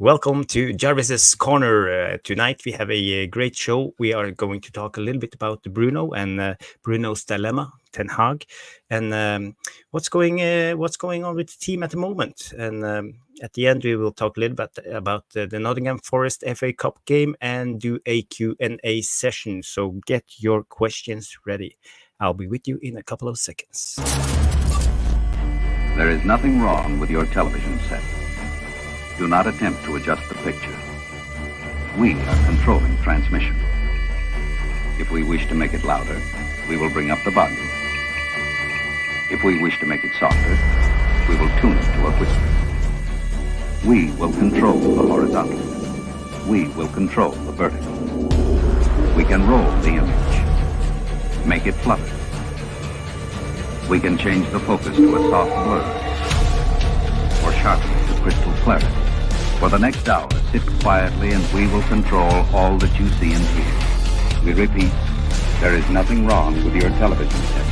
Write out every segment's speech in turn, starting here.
Welcome to Jarvis's Corner. Tonight we have a great show. We are going to talk a little bit about Bruno and Bruno's dilemma, Ten Hag, and what's going on with the team at the moment. And at the end, we will talk a little bit about the Nottingham Forest FA Cup game and do a Q&A session. So get your questions ready. I'll be with you in a couple of seconds. There is nothing wrong with your television set. Do not attempt to adjust the picture. We are controlling transmission. If we wish to make it louder, we will bring up the volume. If we wish to make it softer, we will tune it to a whisper. We will control the horizontal. We will control the vertical. We can roll the image, make it flutter. We can change the focus to a soft blur, or sharpen it to crystal clarity. For the next hour, sit quietly and we will control all that you see and hear. We repeat, there is nothing wrong with your television set.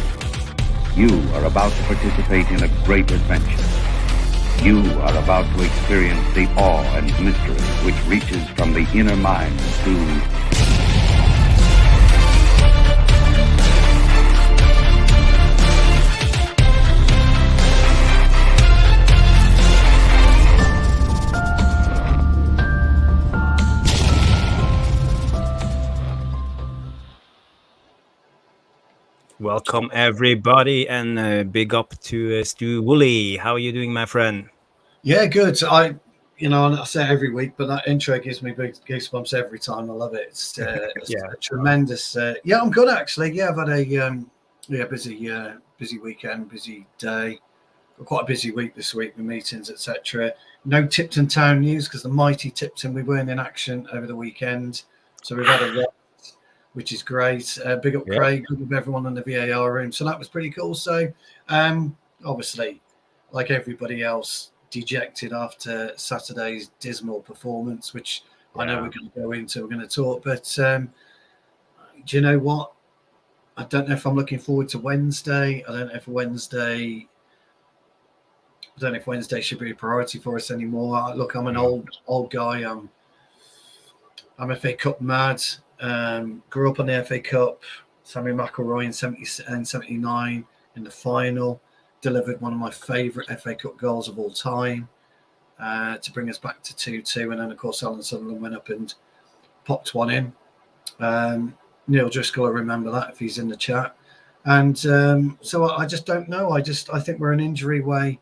You are about to participate in a great adventure. You are about to experience the awe and mystery which reaches from the inner mind to Welcome everybody, and big up to Stu Woolley. How are you doing, my friend? Yeah, good. I say it every week, but that intro gives me big goosebumps every time. I love it. It's a tremendous. I'm good actually. Yeah, I've had a busy weekend, busy day. Quite a busy week this week with meetings, etc. No Tipton Town news because the mighty Tipton, we weren't in action over the weekend, so we've had a rest, which is great. Big up Craig, big up everyone in the VAR room. So that was pretty cool. So obviously, like everybody else, dejected after Saturday's dismal performance, which I know we're going to go into. We're going to talk, but do you know what? I don't know if I'm looking forward to Wednesday. I don't know if Wednesday should be a priority for us anymore. Look, I'm an old guy. I'm FA Cup mad. Grew up on the FA Cup. Sammy McElroy in 70 and 79 in the final. Delivered one of my favourite FA Cup goals of all time to bring us back to 2-2. And then, of course, Alan Sunderland went up and popped one in. Neil Driscoll will remember that if he's in the chat. And so I just don't know. I think we're an injury way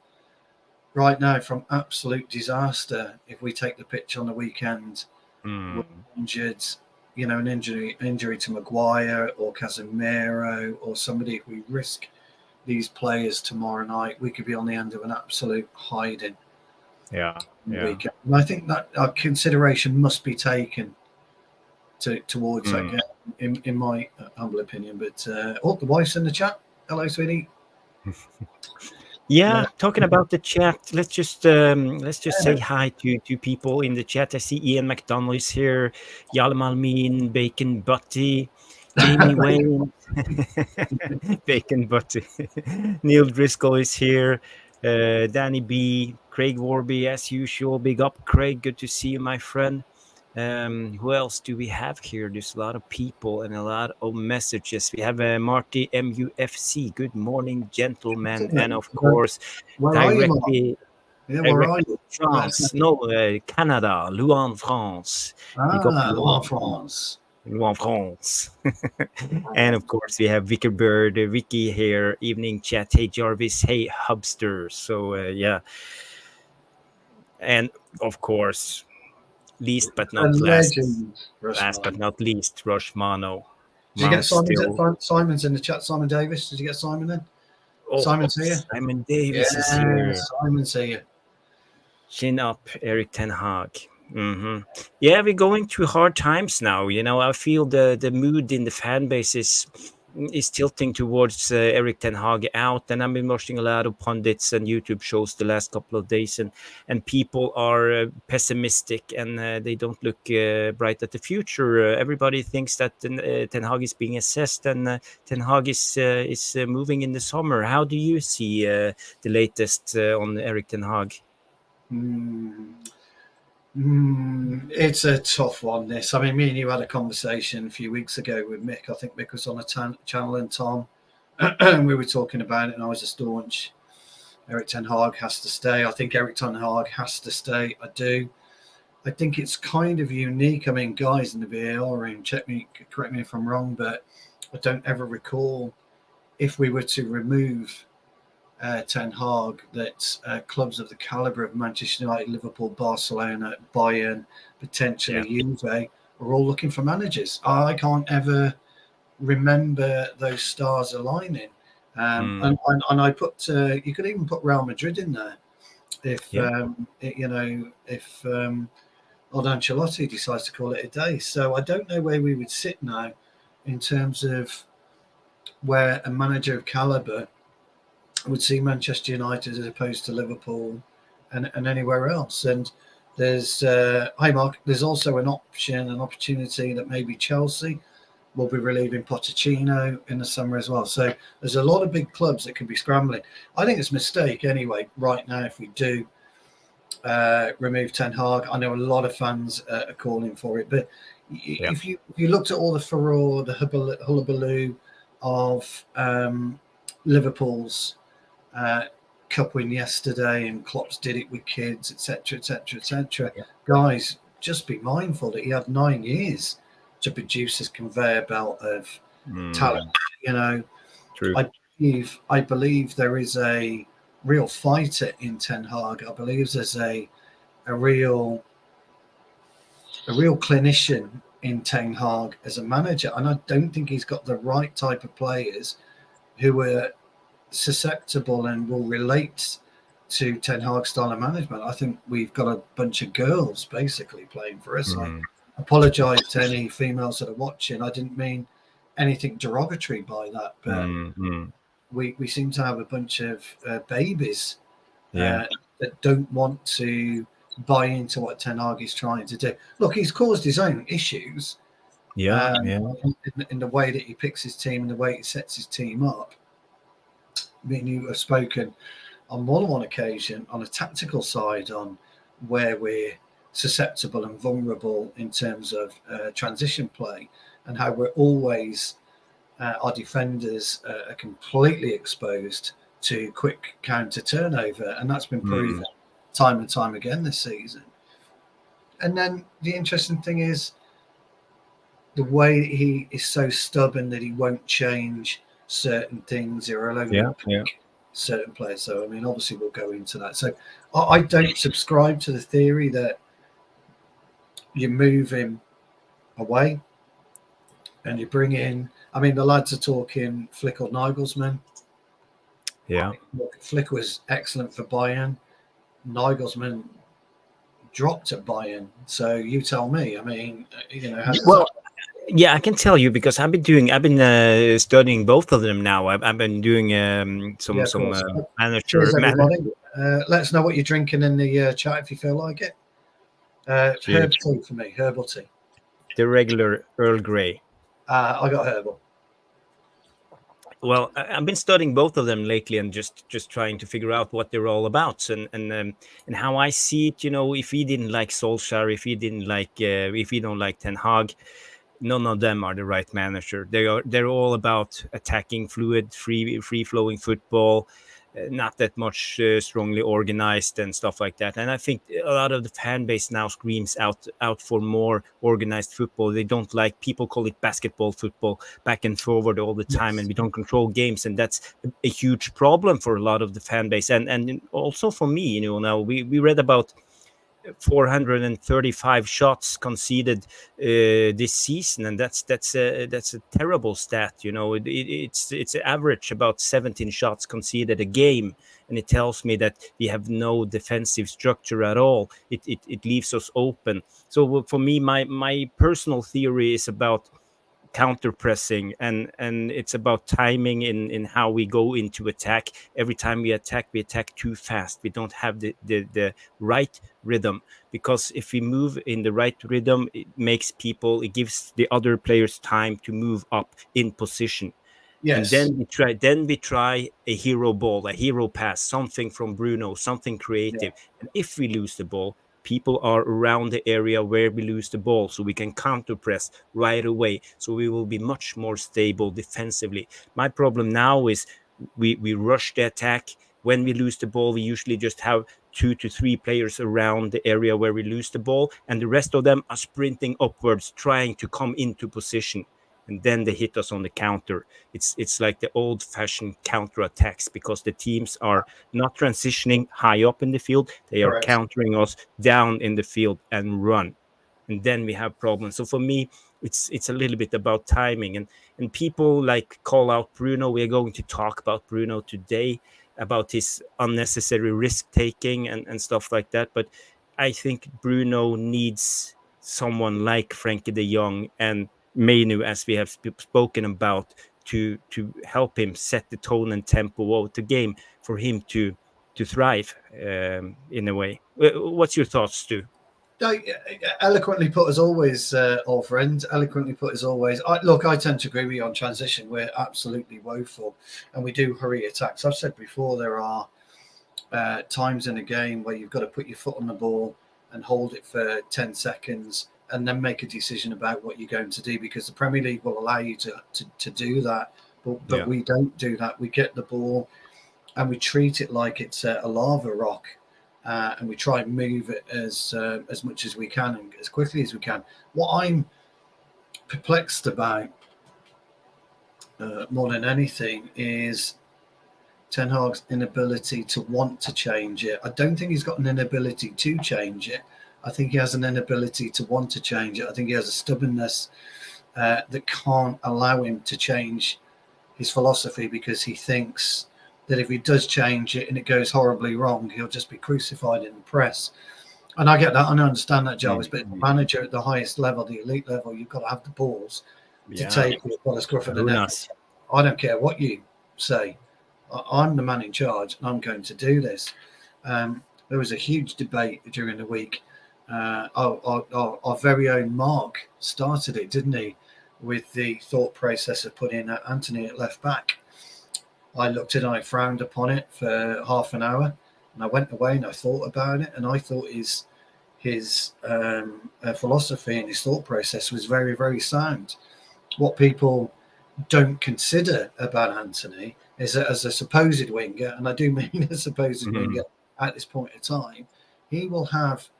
right now from absolute disaster. If we take the pitch on the weekend, we're injured. You know, an injury to Maguire or Casemiro or somebody. If we risk these players tomorrow night, we could be on the end of an absolute hiding. Yeah. And I think that our consideration must be taken towards that game, in my humble opinion. But the wife's in the chat. Hello, sweetie. Talking about the chat, let's just say hi to people in the chat. I see Ian McDonald is here, Yalam Almin, Bacon Butty, Jamie Wayne, Bacon Butty, Neil Driscoll is here, Danny B, Craig Warby as usual. Big up, Craig. Good to see you, my friend. Who else do we have here? There's a lot of people and a lot of messages. We have Marty MUFC. Good morning, gentlemen, and of course, directly France. Canada, Luan, France. Luan, France. And of course, we have Vicar Bird, Vicky here. Evening chat. Hey Jarvis. Hey Hubster. So and of course, last but not least, Rush Mano. Did you get Simon's in the chat? Simon Davis. Did you get Simon then? Simon's here. Simon Davis is here. Simon's here. Chin up, Erik Ten Hag. Yeah, we're going through hard times now. You know, I feel the mood in the fan base is tilting towards Erik Ten Hag out, and I've been watching a lot of pundits and YouTube shows the last couple of days, and people are pessimistic and they don't look bright at the future. Everybody thinks that Ten Hag is being assessed, and Ten Hag is moving in the summer. How do you see the latest on Erik Ten Hag? It's a tough one, this. I mean, me and you had a conversation a few weeks ago with Mick. I think Mick was on a channel, and Tom, and we were talking about it, and I was a staunch Eric Ten Hag has to stay. I think Eric Ten Hag has to stay. I do. I think it's kind of unique. I mean, guys in the VAR room, correct me if I'm wrong, but I don't ever recall, if we were to remove Ten Hag, that clubs of the calibre of Manchester United, Liverpool, Barcelona, Bayern, potentially Juve, are all looking for managers. I can't ever remember those stars aligning. And I put, you could even put Real Madrid in there if if Old Ancelotti decides to call it a day. So I don't know where we would sit now in terms of where a manager of calibre would see Manchester United as opposed to Liverpool and anywhere else. And there's hi Mark. There's also an opportunity that maybe Chelsea will be relieving Pochettino in the summer as well. So there's a lot of big clubs that could be scrambling. I think it's a mistake anyway right now if we do remove Ten Hag. I know a lot of fans are calling for it, but if you looked at all the furore, the hullabaloo of Liverpool's cup win yesterday, and Klopp's did it with kids, etc., etc., etc. Guys, just be mindful that he had 9 years to produce this conveyor belt of talent. You know, True. I believe there is a real fighter in Ten Hag. I believe there's a real clinician in Ten Hag as a manager, and I don't think he's got the right type of players who are susceptible and will relate to Ten Hag's style of management. I think we've got a bunch of girls basically playing for us. I apologise to any females that are watching. I didn't mean anything derogatory by that, but we seem to have a bunch of babies that don't want to buy into what Ten Hag is trying to do. Look, he's caused his own issues in the way that he picks his team and the way he sets his team up. Me and you have spoken on more than one occasion on a tactical side on where we're susceptible and vulnerable in terms of transition play, and how we're always our defenders are completely exposed to quick counter turnover, and that's been proven time and time again this season. And then the interesting thing is the way he is so stubborn that he won't change certain things or only certain players. So I mean, obviously we'll go into that. So I don't subscribe to the theory that you move him away and you bring in, I mean, the lads are talking Flick or Nagelsmann. Yeah. Flick was excellent for Bayern. Nagelsmann dropped at Bayern. So you tell me. I mean, you know. Yeah, I can tell you because I've been studying both of them now. I've been doing some manager. Let us know what you're drinking in the chat if you feel like it. Herb tea for me, herbal tea. The regular Earl Grey. I got herbal. Well, I've been studying both of them lately and just trying to figure out what they're all about and how I see it. You know, if he didn't like Solskjaer, if he don't like Ten Hag, none of them are the right manager. They're all about attacking, fluid, free flowing football, not that much strongly organized and stuff like that. And I think a lot of the fan base now screams out for more organized football. They don't like, people call it basketball football, back and forward all the time, and we don't control games, and that's a huge problem for a lot of the fan base, and also for me. You know, now we read about 435 shots conceded this season, and that's a terrible stat. You know, it's an average about 17 shots conceded a game, and it tells me that we have no defensive structure at all. It leaves us open. So for me, my personal theory is about counter pressing, and it's about timing in how we go into attack. Every time we attack too fast. We don't have the right rhythm, because if we move in the right rhythm, it gives the other players time to move up in position. Yes. And then we try a hero ball, a hero pass, something from Bruno, something creative. And if we lose the ball, people are around the area where we lose the ball, so we can counter press right away. So we will be much more stable defensively. My problem now is we rush the attack. When we lose the ball, we usually just have 2 to 3 players around the area where we lose the ball, and the rest of them are sprinting upwards, trying to come into position, and then they hit us on the counter. It's like the old-fashioned counter attacks, because the teams are not transitioning high up in the field; they are Correct. countering us down in the field and run, and then we have problems. So for me, it's a little bit about timing, and people like call out Bruno. We are going to talk about Bruno today, about his unnecessary risk taking and stuff like that. But I think Bruno needs someone like Frankie de Jong and Menu, as we have spoken about, to help him set the tone and tempo of the game for him to thrive, in a way. What's your thoughts, Stu? No, eloquently put as always, old friend. Eloquently put as always. I tend to agree with you on transition. We're absolutely woeful, and we do hurry attacks. I've said before, there are times in a game where you've got to put your foot on the ball and hold it for 10 seconds and then make a decision about what you're going to do, because the Premier League will allow you to do that. But we don't do that. We get the ball and we treat it like it's a lava rock. And we try and move it as much as we can and as quickly as we can. What I'm perplexed about more than anything is Ten Hag's inability to want to change it. I don't think he's got an inability to change it. I think he has an inability to want to change it. I think he has a stubbornness that can't allow him to change his philosophy, because he thinks that if he does change it and it goes horribly wrong, he'll just be crucified in the press. And I get that, and I understand that, Jarvis, but the manager at the highest level, the elite level, you've got to have the balls to take it by the scruff of the neck. I don't care what you say. I'm the man in charge, and I'm going to do this. There was a huge debate during the week. Our very own Mark started it, didn't he, with the thought process of putting Anthony at left back. I looked at it, I frowned upon it for half an hour, and I went away and I thought about it, and I thought his philosophy and his thought process was very, very sound. What people don't consider about Anthony is that as a supposed winger, and I do mean a supposed winger at this point in time, he will have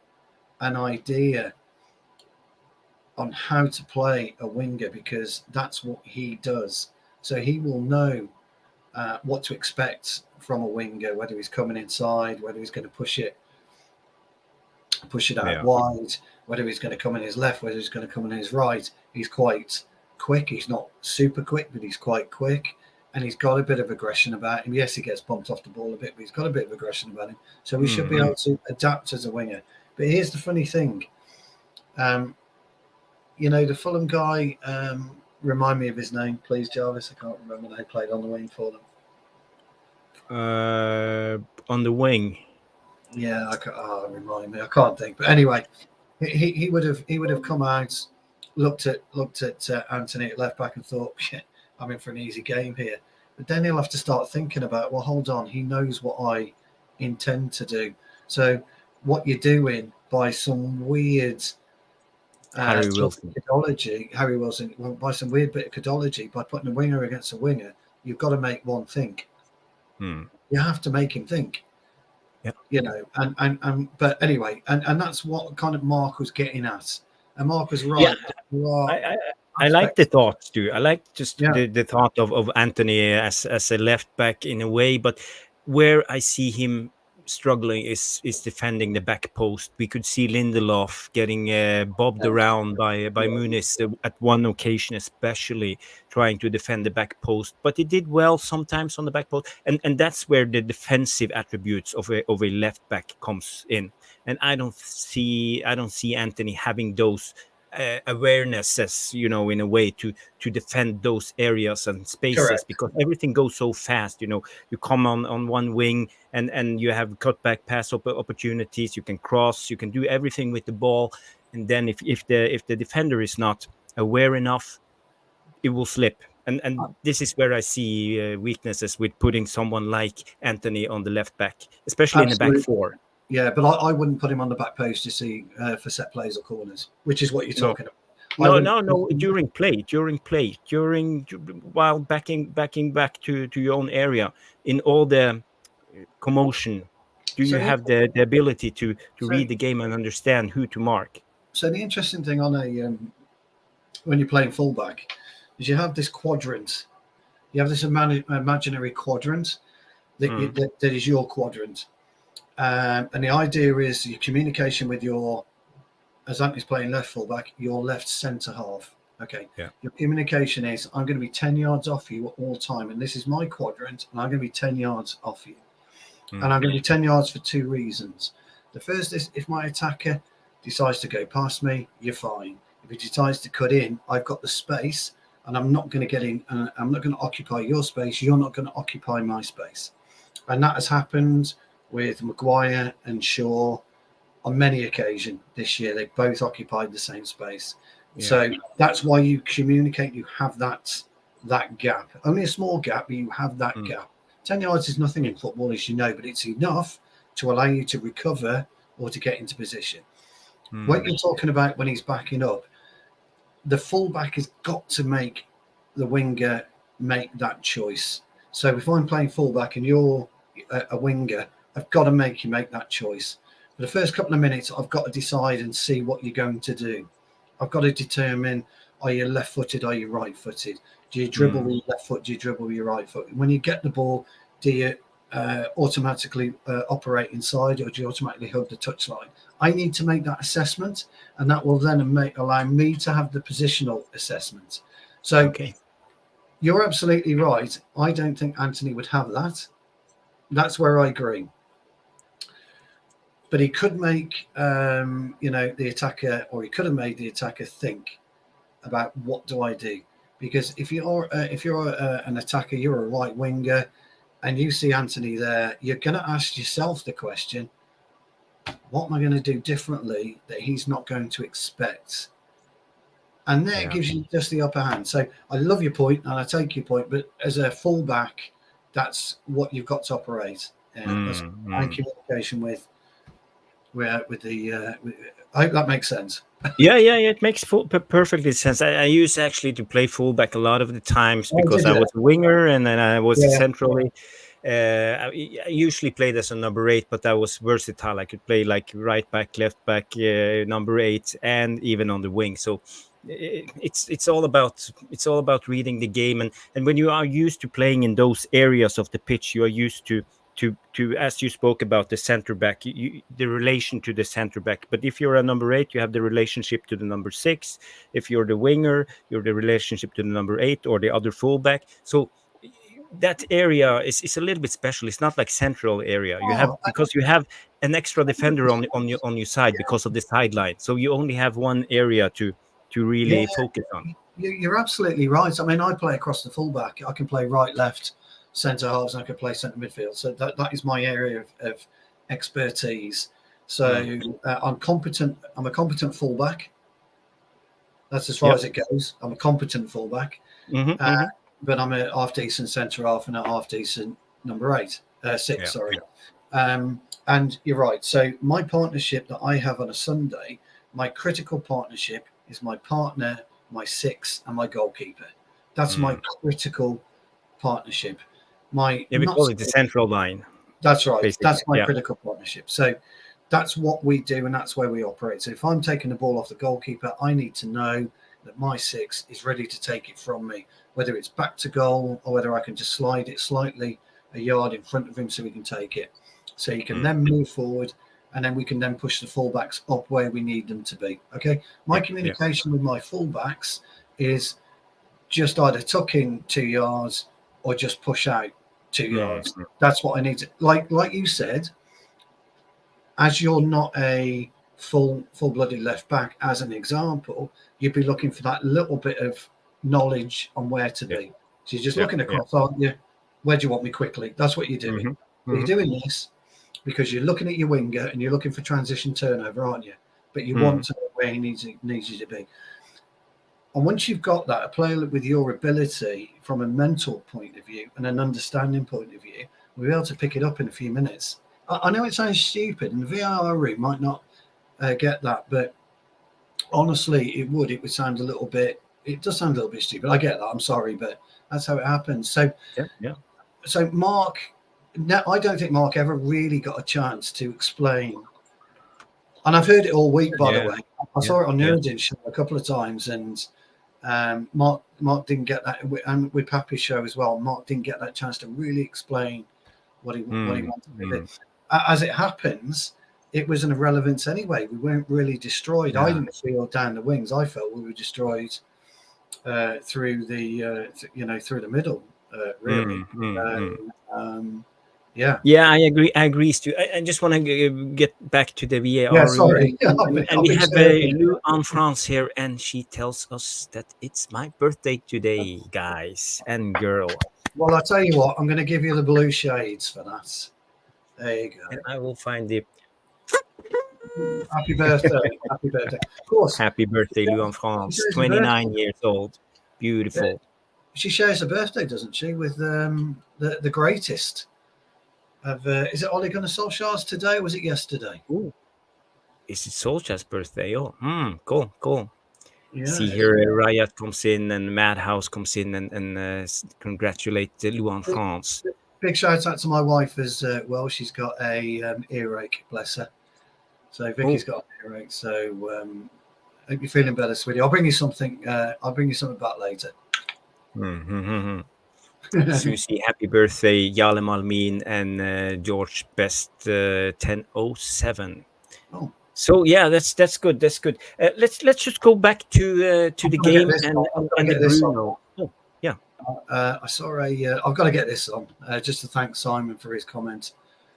an idea on how to play a winger, because that's what he does. So he will know what to expect from a winger, whether he's coming inside, whether he's going to push it out wide, whether he's going to come in his left, whether he's going to come in his right. He's quite quick. He's not super quick, but he's quite quick, and he's got a bit of aggression about him. Yes, he gets bumped off the ball a bit, but he's got a bit of aggression about him. So we should be able to adapt as a winger. But here's the funny thing. The Fulham guy, remind me of his name, please, Jarvis. I can't remember. They played on the wing for them. On the wing. Yeah, remind me. I can't think. But anyway, he would have come out, looked at Anthony at left back and thought, shit, I'm in for an easy game here. But then he'll have to start thinking about, well, hold on, he knows what I intend to do. So what you're doing by some weird Harry Wilson, by some weird bit of codology, by putting a winger against a winger, you've got to make one think. You have to make him think. But anyway, and that's what kind of Mark was getting at. And Mark was right. I like the thoughts, too. I like just the thought of Anthony as a left back in a way, but where I see him struggling is defending the back post. We could see Lindelof getting bobbed around by Muniz at one occasion, especially trying to defend the back post. But he did well sometimes on the back post, and that's where the defensive attributes of a left back comes in. And I don't see Anthony having those awarenesses, in a way to defend those areas and spaces. Correct. Because everything goes so fast. You come on one wing and you have cutback pass opportunities. You can cross. You can do everything with the ball. And then if the defender is not aware enough, it will slip. And this is where I see weaknesses with putting someone like Anthony on the left back, especially in the back four. Yeah, but I wouldn't put him on the back post to see for set plays or corners, which is what you're No. talking about. No. During play, while backing back to your own area in all the commotion. Do you So have the ability to so read the game and understand who to mark? so the interesting thing on when you're playing fullback is you have this quadrant. You have this imaginary quadrant that is your quadrant. And the idea is your communication with as Anthony's playing left fullback, your left centre half. Okay. Yeah. Your communication is, I'm going to be 10 yards off you at all time. And this is my quadrant. And I'm going to be 10 yards off you. And I'm going to be 10 yards for two reasons. The first is if my attacker decides to go past me, you're fine. If he decides to cut in, I've got the space and I'm not going to get in. I'm not going to occupy your space. You're not going to occupy my space. And that has happened with Maguire and Shaw on many occasions this year. They both occupied the same space. Yeah. So that's why you communicate. You have that gap. Only a small gap, but you have that gap. 10 yards is nothing in football, as you know, but it's enough to allow you to recover or to get into position. What you're talking about when he's backing up, the fullback has got to make the winger make that choice. So if I'm playing fullback and you're a winger, I've got to make you make that choice. For the first couple of minutes, I've got to decide and see what you're going to do. I've got to determine, are you left-footed, are you right-footed? Do you dribble with your left foot? Do you dribble with your right foot? When you get the ball, do you automatically operate inside, or do you automatically hug the touchline? I need to make that assessment, and that will then allow me to have the positional assessment. So you're absolutely right. I don't think Anthony would have that. That's where I agree. But he could make, the attacker, or he could have made the attacker think about what do I do. Because if you're an attacker, you're a right winger, and you see Anthony there, you're going to ask yourself the question, what am I going to do differently that he's not going to expect? And there it gives you just the upper hand. So I love your point, and I take your point, but as a fullback, that's what you've got to operate. And communication with the. I hope that makes sense. Yeah, it makes perfectly sense. I used actually to play fullback a lot of the times because I was a winger and then I was centrally. I usually played as a number 8, but I was versatile. I could play like right back, left back, number 8, and even on the wing. So it's all about reading the game, and when you are used to playing in those areas of the pitch, you are used to as you spoke about the center back, the relation to the center back. But if you're a number 8, you have the relationship to the number 6. If you're the winger, you're the relationship to the number 8 or the other fullback. So that area is a little bit special. It's not like central area. You have an extra defender on your side because of the sideline. So you only have one area to really focus on. You're absolutely right. I mean, I play across the fullback. I can play right, left, centre halves, and I can play centre midfield. So that is my area of expertise. So I'm competent. I'm a competent fullback. That's as far as it goes. I'm a competent fullback. But I'm a half decent centre half and a half decent number 8, 6. Sorry. And you're right. So my partnership that I have on a Sunday, my critical partnership is my partner, my 6, and my goalkeeper. That's my critical partnership. We call it the central line. That's right. Basically. That's my critical partnership. So that's what we do, and that's where we operate. So if I'm taking the ball off the goalkeeper, I need to know that my 6 is ready to take it from me, whether it's back to goal or whether I can just slide it slightly a yard in front of him so he can take it. So you can then move forward, and then we can then push the fullbacks up where we need them to be. Okay. My communication with my fullbacks is just either tuck in 2 yards or just push out 2 yards. That's what I need to, like you said, as you're not a full-blooded left back, as an example, you'd be looking for that little bit of knowledge on where to be. So you're just looking across, aren't you? Where do you want me quickly? That's what you're doing. You're doing this because you're looking at your winger and you're looking for transition turnover, aren't you? But you want to know where he needs you to be. And once you've got that, a player with your ability from a mental point of view and an understanding point of view, we'll be able to pick it up in a few minutes. I know it sounds stupid, and the VAR room might not get that, but honestly, it would sound a little bit. It does sound a little bit stupid. I get that. I'm sorry, but that's how it happens. So, Yeah. so Mark, no, I don't think Mark ever really got a chance to explain. And I've heard it all week, by the way. I saw it on Nerdin show a couple of times, and Mark didn't get that, and with Pappy's show as well. Mark didn't get that chance to really explain what he wanted to do. As it happens, it was an irrelevance anyway. We weren't really destroyed. I didn't feel down the wings. I felt we were destroyed through the middle, really. I agree, Stu. I just want to get back to the VAR. Yeah, sorry. And we have Lou en France here, and she tells us that it's my birthday today, guys and girl. Well, I'll tell you what, I'm going to give you the blue shades for that. There you go. And I will find the happy birthday. Happy birthday. Of course. Happy birthday, Lou en France. 29 years old. Beautiful. Yeah. She shares her birthday, doesn't she, with the greatest of is it Ole Gunnar Solskjaer's today or was it yesterday? Ooh. Is it Solskjaer's birthday? Oh, cool. Yeah. See here, Riot comes in and Madhouse comes in and congratulate Lou en France. Big shout out to my wife as well. She's got a earache, bless her. So Vicky's got an earache. So I hope you're feeling better, sweetie. I'll bring you something. I'll bring you something back later. Susie, happy birthday, Yale Malmin and George Best 1007. Oh. So yeah, that's good. That's good. Let's just go back to the game and the Bruno. Oh, yeah. I saw I've got to get this on just to thank Simon for his comment.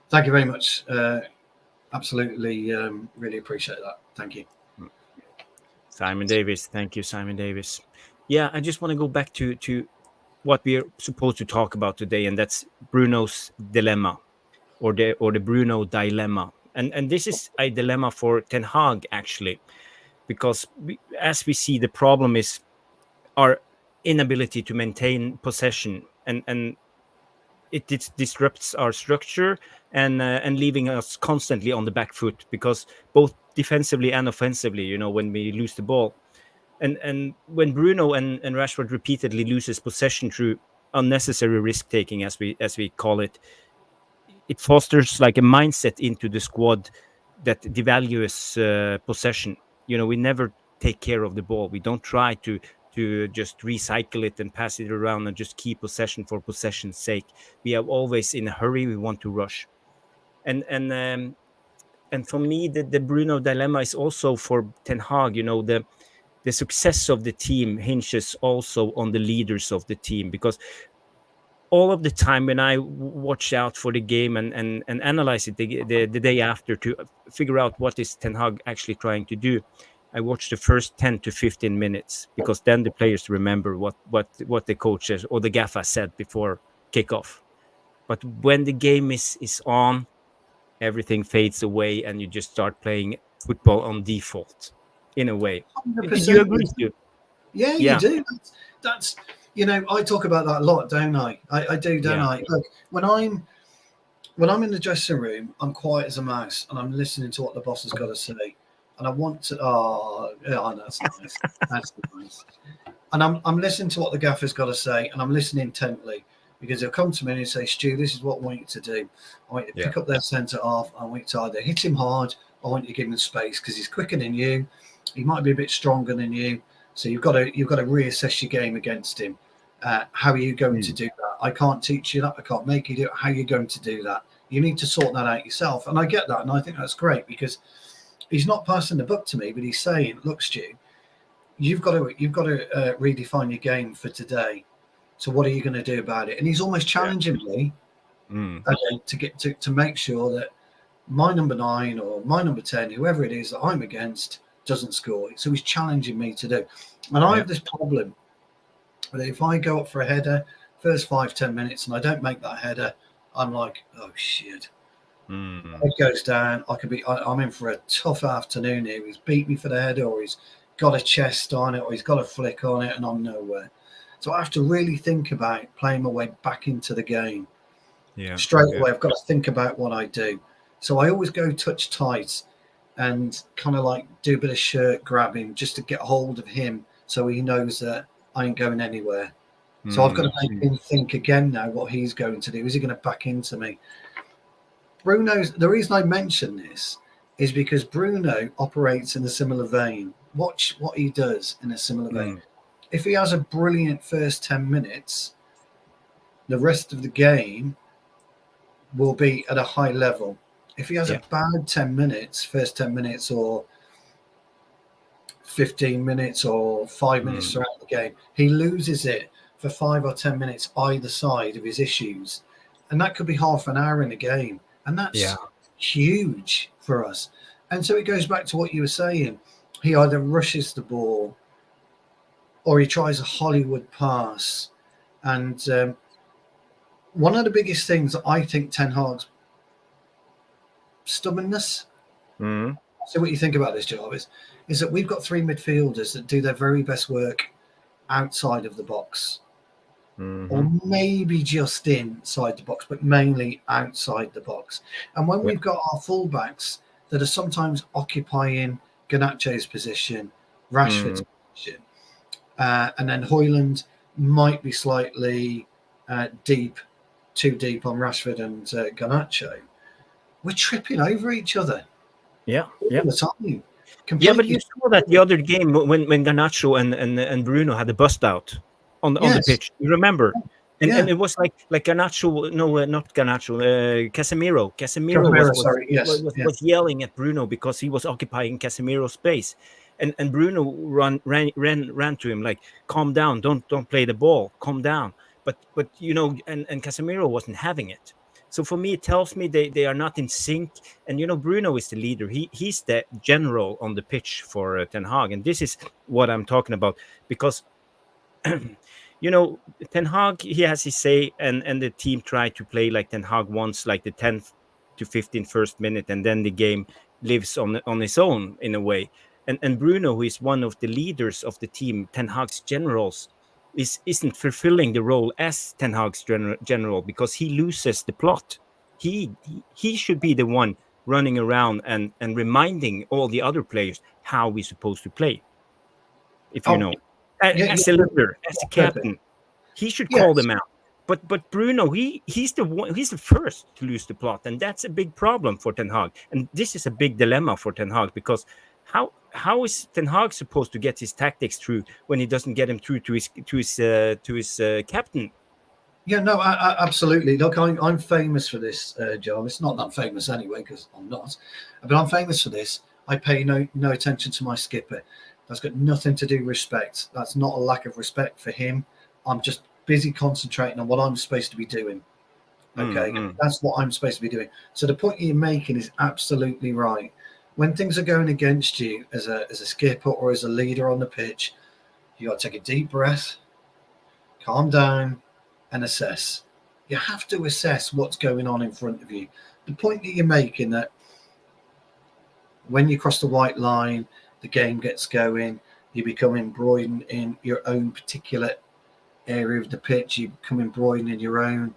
Thank you very much. Absolutely, really appreciate that. Thank you, Simon Davis. Thank you, Simon Davis. Yeah, I just want to go back to what we're supposed to talk about today, and that's Bruno's dilemma, or the Bruno dilemma. And this is a dilemma for Ten Hag, actually, because as we see, the problem is our inability to maintain possession, and it disrupts our structure and leaving us constantly on the back foot, because both defensively and offensively, when we lose the ball. And when Bruno and Rashford repeatedly loses possession through unnecessary risk taking, as we call it, it fosters like a mindset into the squad that devalues possession. We never take care of the ball. We don't try to just recycle it and pass it around and just keep possession for possession's sake. We are always in a hurry. We want to rush. And for me, the Bruno dilemma is also for Ten Hag. The success of the team hinges also on the leaders of the team, because all of the time when I watch out for the game and analyze it the day after to figure out what is Ten Hag actually trying to do, I watch the first 10 to 15 minutes, because then the players remember what the coaches or the gaffer said before kickoff. But when the game is on, everything fades away and you just start playing football on default, in a way. 100%. Did you agree, Stu? Yeah, you do. That's I talk about that a lot, don't I? I do, don't I? Look, when I'm in the dressing room, I'm quiet as a mouse and I'm listening to what the boss has got to say. And I want to that's nice. That's nice. And I'm listening to what the gaffer's got to say, and I'm listening intently, because he'll come to me and he'll say, Stu, this is what I want you to do. I want you to pick up their centre half. I want you to either hit him hard, or I want you to give him space, because he's quicker than you. He might be a bit stronger than you. So you've got to reassess your game against him. How are you going to do that? I can't teach you that. I can't make you do it. How are you going to do that? You need to sort that out yourself. And I get that, and I think that's great, because he's not passing the buck to me, but he's saying, look, Stu, you've got to redefine your game for today. So what are you going to do about it? And he's almost challenging me to make sure that my number 9 or my number 10, whoever it is that I'm against, doesn't score. So he's challenging me to do. And I have this problem that if I go up for a header, first 5-10 minutes, and I don't make that header, I'm like, oh shit. It goes down. I'm in for a tough afternoon here. He's beat me for the header, or he's got a chest on it, or he's got a flick on it, and I'm nowhere. So I have to really think about playing my way back into the game. Straight away, I've got to think about what I do. So I always go touch tight and kind of like do a bit of shirt grabbing just to get hold of him so he knows that I ain't going anywhere. So I've got to make him think again now what he's going to do. Is he going to back into me? The reason I mention this is because Bruno operates in a similar vein. Watch what he does in a similar vein. If he has a brilliant first 10 minutes, the rest of the game will be at a high level. If he has a bad 10 minutes, first 10 minutes or 15 minutes or 5 minutes throughout the game, he loses it for 5 or 10 minutes either side of his issues. And that could be half an hour in a game. And that's huge for us. And so it goes back to what you were saying. He either rushes the ball or he tries a Hollywood pass. And one of the biggest things that I think Ten Hag's stubbornness. So what you think about this, Jarvis, is that we've got 3 midfielders that do their very best work outside of the box. Or maybe just inside the box, but mainly outside the box. And when we've got our fullbacks that are sometimes occupying Garnacho's position, Rashford's position, and then Højlund might be slightly too deep on Rashford and Garnacho, we're tripping over each other. All the time. Yeah, but you saw that the other game when Garnacho and Bruno had a bust out on the pitch. You remember? And it was like Garnacho, not Garnacho, Casemiro. Casemiro was yelling at Bruno because he was occupying Casemiro's space. And Bruno ran to him like, calm down, don't play the ball, calm down. But and Casemiro wasn't having it. So for me, it tells me they are not in sync. And Bruno is the leader. He's the general on the pitch for Ten Hag, and this is what I'm talking about because. Ten Hag, he has his say, and the team try to play like Ten Hag wants, like the 10th to 15th first minute, and then the game lives on its own in a way. And Bruno, who is one of the leaders of the team, Ten Hag's generals, isn't fulfilling the role as Ten Hag's general because he loses the plot. He should be the one running around and reminding all the other players how we're supposed to play. If you know. As a leader, as a captain, he should call them out. But Bruno, he's the first to lose the plot, and that's a big problem for Ten Hag. And this is a big dilemma for Ten Hag because how is Ten Hag supposed to get his tactics through when he doesn't get him through to his captain? Yeah, no, absolutely. Look, I'm famous for this, Jarvis. Not that I'm famous anyway, because I'm not. But I'm famous for this. I pay no attention to my skipper. That's got nothing to do with respect. That's not a lack of respect for him. I'm just busy concentrating on what I'm supposed to be doing. Okay, that's what I'm supposed to be doing. So the point you're making is absolutely right. When things are going against you as a skipper or as a leader on the pitch, you got to take a deep breath, calm down, and assess. You have to assess what's going on in front of you. The point that you're making, that when you cross the white line, the game gets going, you become embroidered in your own particular area of the pitch, you become embroidered in your own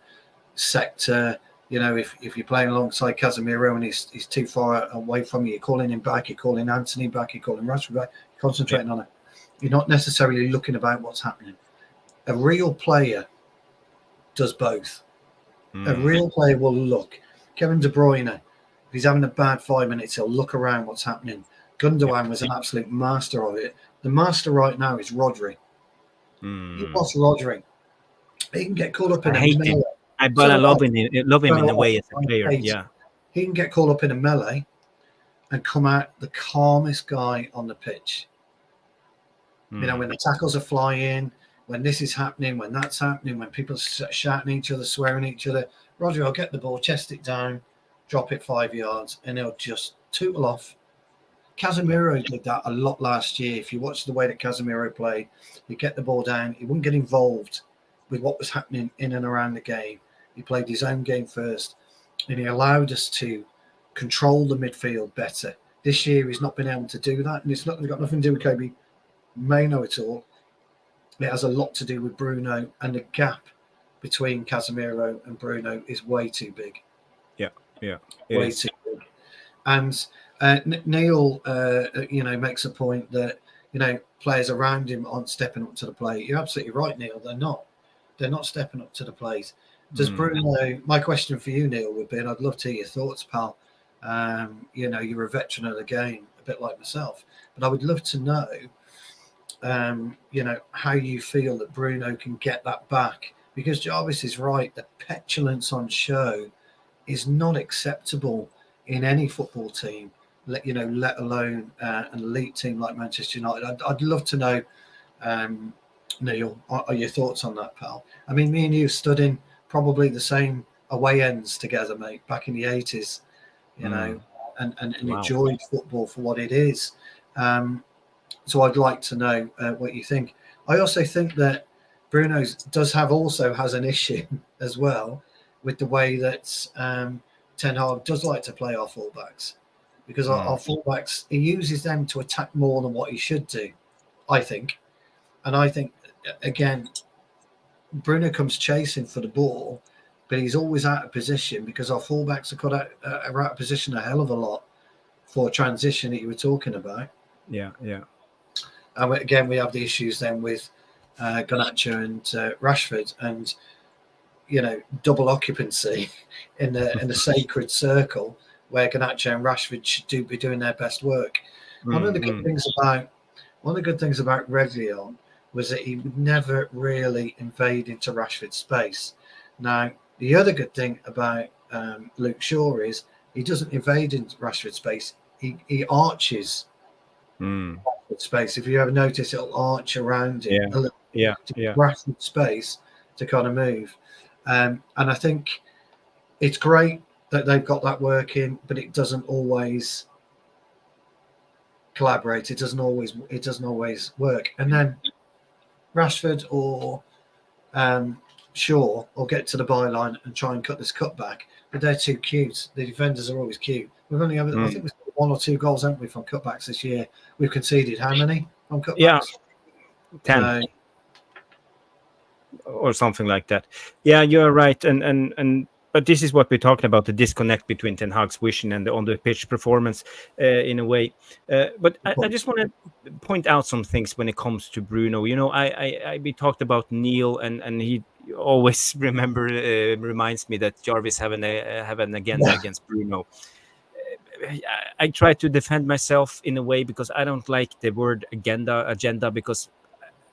sector. If you're playing alongside Casemiro and he's too far away from you, you're calling him back, you're calling Anthony back, you're calling Rashford back, you're concentrating on it. You're not necessarily looking about what's happening. A real player does both. A real player will look. Kevin De Bruyne, if he's having a bad 5 minutes, he'll look around what's happening. Gundogan was an absolute master of it. The master right now is Rodri. He lost Rodri. He can get caught up in a melee. I love him in a way as a player. Yeah, he can get caught up in a melee and come out the calmest guy on the pitch. When the tackles are flying, when this is happening, when that's happening, when people are shouting at each other, swearing at each other, Rodri will get the ball, chest it down, drop it 5 yards, and he'll just tootle off. Casemiro did that a lot last year. If you watch the way that Casemiro played, he'd get the ball down. He wouldn't get involved with what was happening in and around the game. He played his own game first, and he allowed us to control the midfield better. This year, he's not been able to do that, and it's got nothing to do with Kobe Mainoo at all. It has a lot to do with Bruno, and the gap between Casemiro and Bruno is way too big. Yeah. Way too big. And Neil, makes a point that players around him aren't stepping up to the plate. You're absolutely right, Neil. They're not. They're not stepping up to the plate. Does Bruno? My question for you, Neil, would be, and I'd love to hear your thoughts, pal. You're a veteran of the game, a bit like myself, but I would love to know, how you feel that Bruno can get that back, because Jarvis is right. The petulance on show is not acceptable in any football team, let alone an elite team like Manchester United. I'd love to know, Neil, are your thoughts on that, pal? I mean, me and you stood in probably the same away ends together, mate, back in the 80s, and Wow. enjoyed football for what it is. So I'd like to know what you think. I also think that Bruno has an issue as well with the way that Ten Hag does like to play our fullbacks, because our fullbacks, he uses them to attack more than what he should do, I think. And I think, again, Bruno comes chasing for the ball, but he's always out of position because our fullbacks are out of position a hell of a lot for transition that you were talking about. Yeah. And again, we have the issues then with Garnacho and Rashford, and double occupancy in the sacred circle where Garnacho and Rashford should be doing their best work. One of the good things about Reguilon was that he would never really invade into Rashford's space. Now, the other good thing about Luke Shaw is he doesn't invade into Rashford's space. He arches Rashford's space. If you ever notice, it'll arch around him a little to Rashford's space to kind of move. And I think it's great that they've got that working, but it doesn't always collaborate. It doesn't always work. And then Rashford or Shaw will get to the byline and try and cut this cutback, but they're too cute. The defenders are always cute. We've only I think we've got 1 or 2 goals, haven't we, from cutbacks this year? We've conceded how many from cutbacks? Yeah, 10 or something like that. Yeah, you're right. And but this is what we're talking about, the disconnect between Ten Hag's vision and the on-the-pitch performance in a way. But I just want to point out some things when it comes to Bruno. We talked about Neil, and he always reminds me that Jarvis have an agenda against Bruno. I try to defend myself in a way because I don't like the word agenda because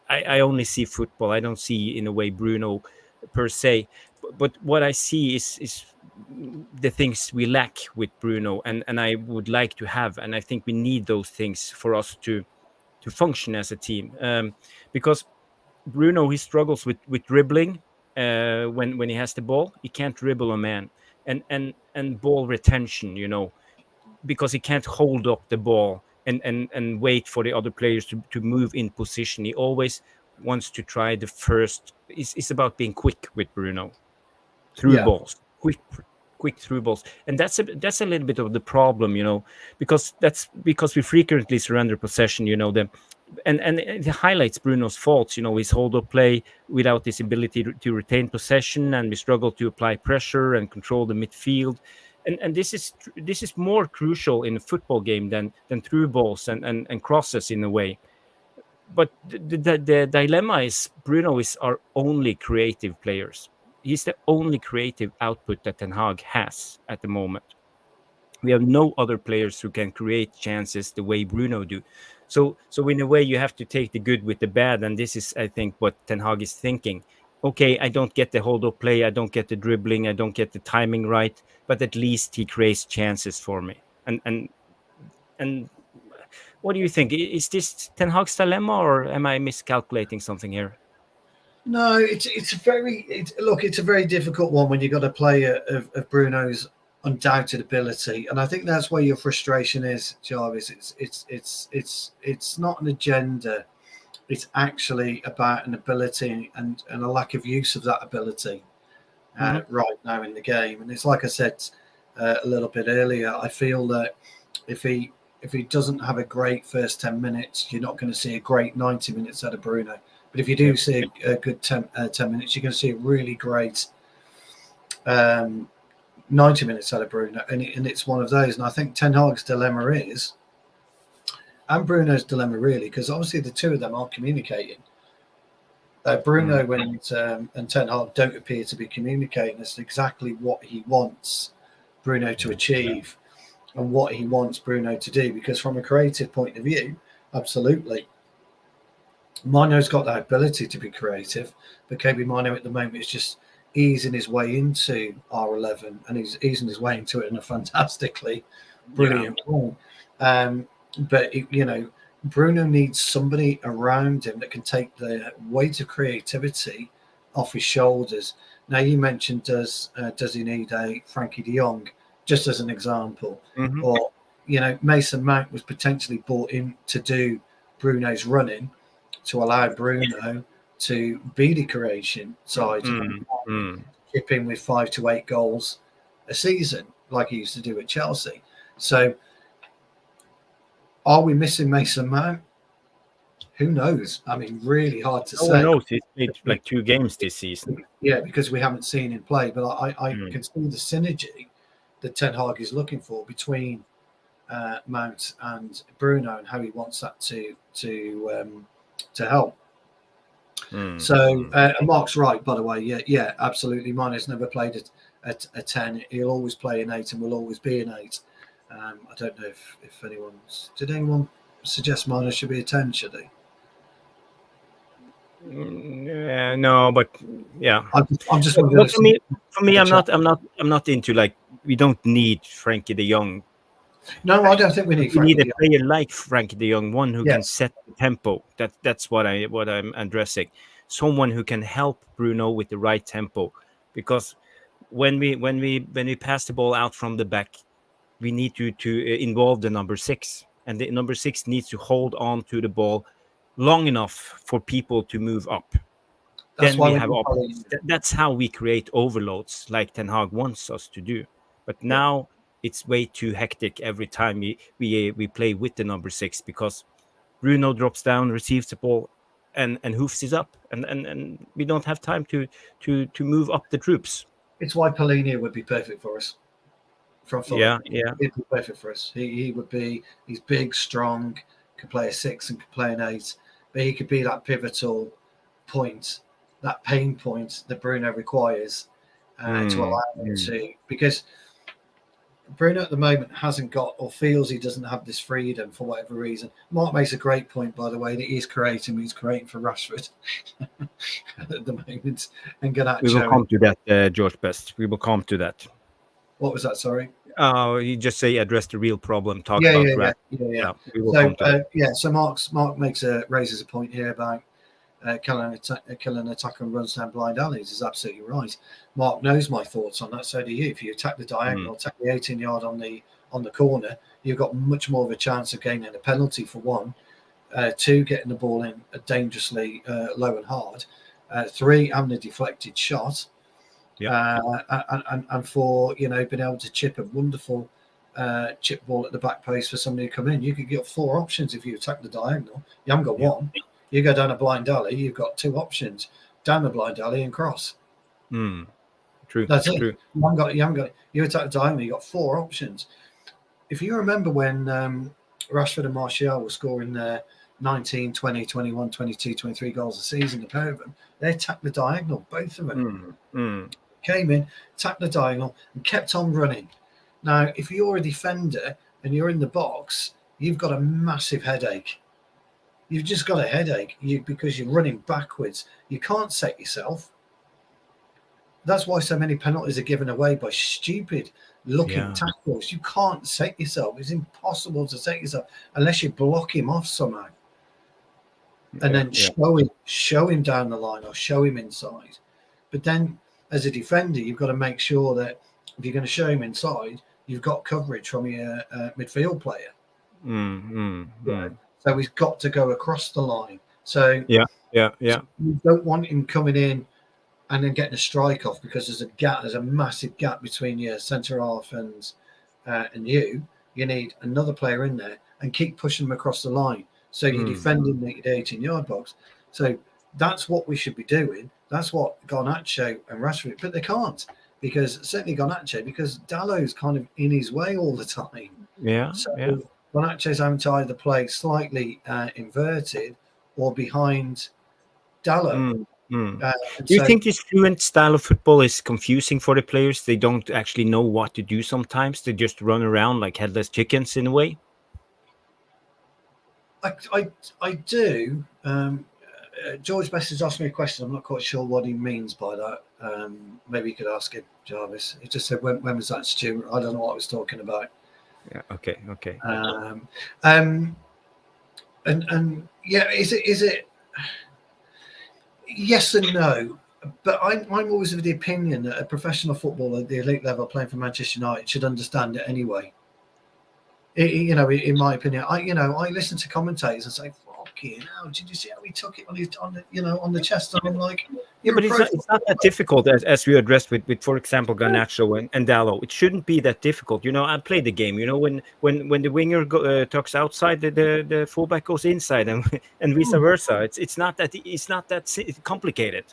I only see football. I don't see, in a way, Bruno per se. But what I see is the things we lack with Bruno, and I would like to have, and I think we need those things for us to function as a team. Because Bruno, he struggles with dribbling when he has the ball. He can't dribble a man, and ball retention, because he can't hold up the ball and wait for the other players to move in position. He always wants to try the first. It's about being quick with Bruno. Through balls, quick through balls, and that's a little bit of the problem, because we frequently surrender possession, and it highlights Bruno's faults, his hold-up play without this ability to retain possession, and we struggle to apply pressure and control the midfield, and this is more crucial in a football game than through balls and crosses in a way. But the dilemma is Bruno is our only creative players. He's the only creative output that Ten Hag has at the moment. We have no other players who can create chances the way Bruno do. So in a way, you have to take the good with the bad, and this is, I think, what Ten Hag is thinking. Okay, I don't get the hold-up play, I don't get the dribbling, I don't get the timing right, but at least he creates chances for me. And what do you think? Is this Ten Hag's dilemma, or am I miscalculating something here? No, it's a very difficult one when you've got a player of Bruno's undoubted ability, and I think that's where your frustration is, Jarvis. It's not an agenda. It's actually about an ability and a lack of use of that ability right now in the game. And it's like I said a little bit earlier. I feel that if he doesn't have a great first 10 minutes, you're not going to see a great 90 minutes out of Bruno. But if you do see a good 10 minutes, you're going to see a really great 90 minutes out of Bruno, and it's one of those. And I think Ten Hag's dilemma is, and Bruno's dilemma really, because obviously the two of them aren't communicating. Bruno and Ten Hag don't appear to be communicating as to exactly what he wants Bruno to achieve and what he wants Bruno to do. Because from a creative point of view, absolutely, Mino's got that ability to be creative, but KB Mino at the moment is just easing his way into R11, and he's easing his way into it in a fantastically brilliant way. But Bruno needs somebody around him that can take the weight of creativity off his shoulders. Now, you mentioned does he need a Frankie de Jong, just as an example, or Mason Mount was potentially brought in to do Bruno's running, to allow Bruno to be the creation side, chip in with 5 to 8 goals a season, like he used to do at Chelsea. So, are we missing Mason Mount? Who knows? I mean, really hard to say. No one knows. He's played like 2 games this season. Yeah, because we haven't seen him play. But I can see the synergy that Ten Hag is looking for between Mount and Bruno, and how he wants that to help. So Mark's right, by the way. Yeah, absolutely. Mino's never played at 10. He'll always play an 8 and will always be an 8. I don't know if did anyone suggest Mino should be a 10, should they? No, but yeah. I'm just but for me, I'm not into, like, we don't need Frankie de Jong. No, I don't think we need. We need a player like Frankie de Jong, one who can set the tempo. That's what I'm addressing. Someone who can help Bruno with the right tempo, because when we pass the ball out from the back, we need to involve the number 6, and the number 6 needs to hold on to the ball long enough for people to move up. Then we have options. That's how we create overloads, like Ten Hag wants us to do. But now it's way too hectic every time we play with the number 6, because Bruno drops down, receives the ball, and hoofs it up, and we don't have time to move up the troops. It's why Polina would be perfect for us. From Fulham. Yeah. He'd be perfect for us. He would be. He's big, strong, can play a 6 and can play an 8, but he could be that pivotal point, that pain point that Bruno requires to allow him to. Because Bruno at the moment hasn't got, or feels he doesn't have this freedom for whatever reason. Mark makes a great point, by the way, that he's creating for Rashford at the moment. And we will come to that, George Best. We will come to that. What was that? Sorry. You just say address the real problem. Talk about that. Yeah. We will come to that. So Mark raises a point here about killing attack and runs down blind alleys. Is absolutely right. Mark knows my thoughts on that. So do you. If you attack the diagonal, attack the 18-yard on the corner, you've got much more of a chance of gaining a penalty, for 1. 2, getting the ball in dangerously low and hard. 3, having a deflected shot. And 4, being able to chip a wonderful chip ball at the back post for somebody to come in. You could get 4 options if you attack the diagonal. You haven't got 1. You go down a blind alley, you've got 2 options: down the blind alley and cross. True. That's it. True. You attack the diagonal, you've got 4 options. If you remember when Rashford and Martial were scoring 19, 20, 21, 22, 23 goals a season, the pair of them, they attacked the diagonal, both of them. Came in, attacked the diagonal, and kept on running. Now, if you're a defender and you're in the box, you've got a massive headache. You've just got a headache because you're running backwards. You can't set yourself. That's why so many penalties are given away by stupid looking tackles. You can't set yourself. It's impossible to set yourself unless you block him off somehow. And then show him down the line or show him inside. But then, as a defender, you've got to make sure that if you're going to show him inside, you've got coverage from your midfield player. So he's got to go across the line. So you don't want him coming in and then getting a strike off, because there's a massive gap between your centre half and you. You need another player in there and keep pushing them across the line. So you're defending the 18-yard box. So that's what we should be doing. That's what Garnacho and Rashford, but they can't, because certainly Garnacho, because Dallow's kind of in his way all the time. Yeah, So yeah. Garnacho's having to either play slightly inverted or behind Dallow. Do you think this fluent style of football is confusing for the players? They don't actually know what to do sometimes. They just run around like headless chickens in a way. I do. George Best has asked me a question. I'm not quite sure what he means by that. Maybe you could ask him, Jarvis. He just said, when was that, Stu? I don't know what I was talking about. Yeah. Okay. And yeah, is it? Yes and no. But I'm always of the opinion that a professional footballer at the elite level playing for Manchester United should understand it anyway. In my opinion, I listen to commentators and say, "Fucking hell! Did you see how he took it on the chest?" And I'm like, yeah, but it's not that difficult as we addressed with for example, Garnacho and Dallo. It shouldn't be that difficult. I played the game. When the winger talks outside, the fullback goes inside, and vice versa. It's not that complicated.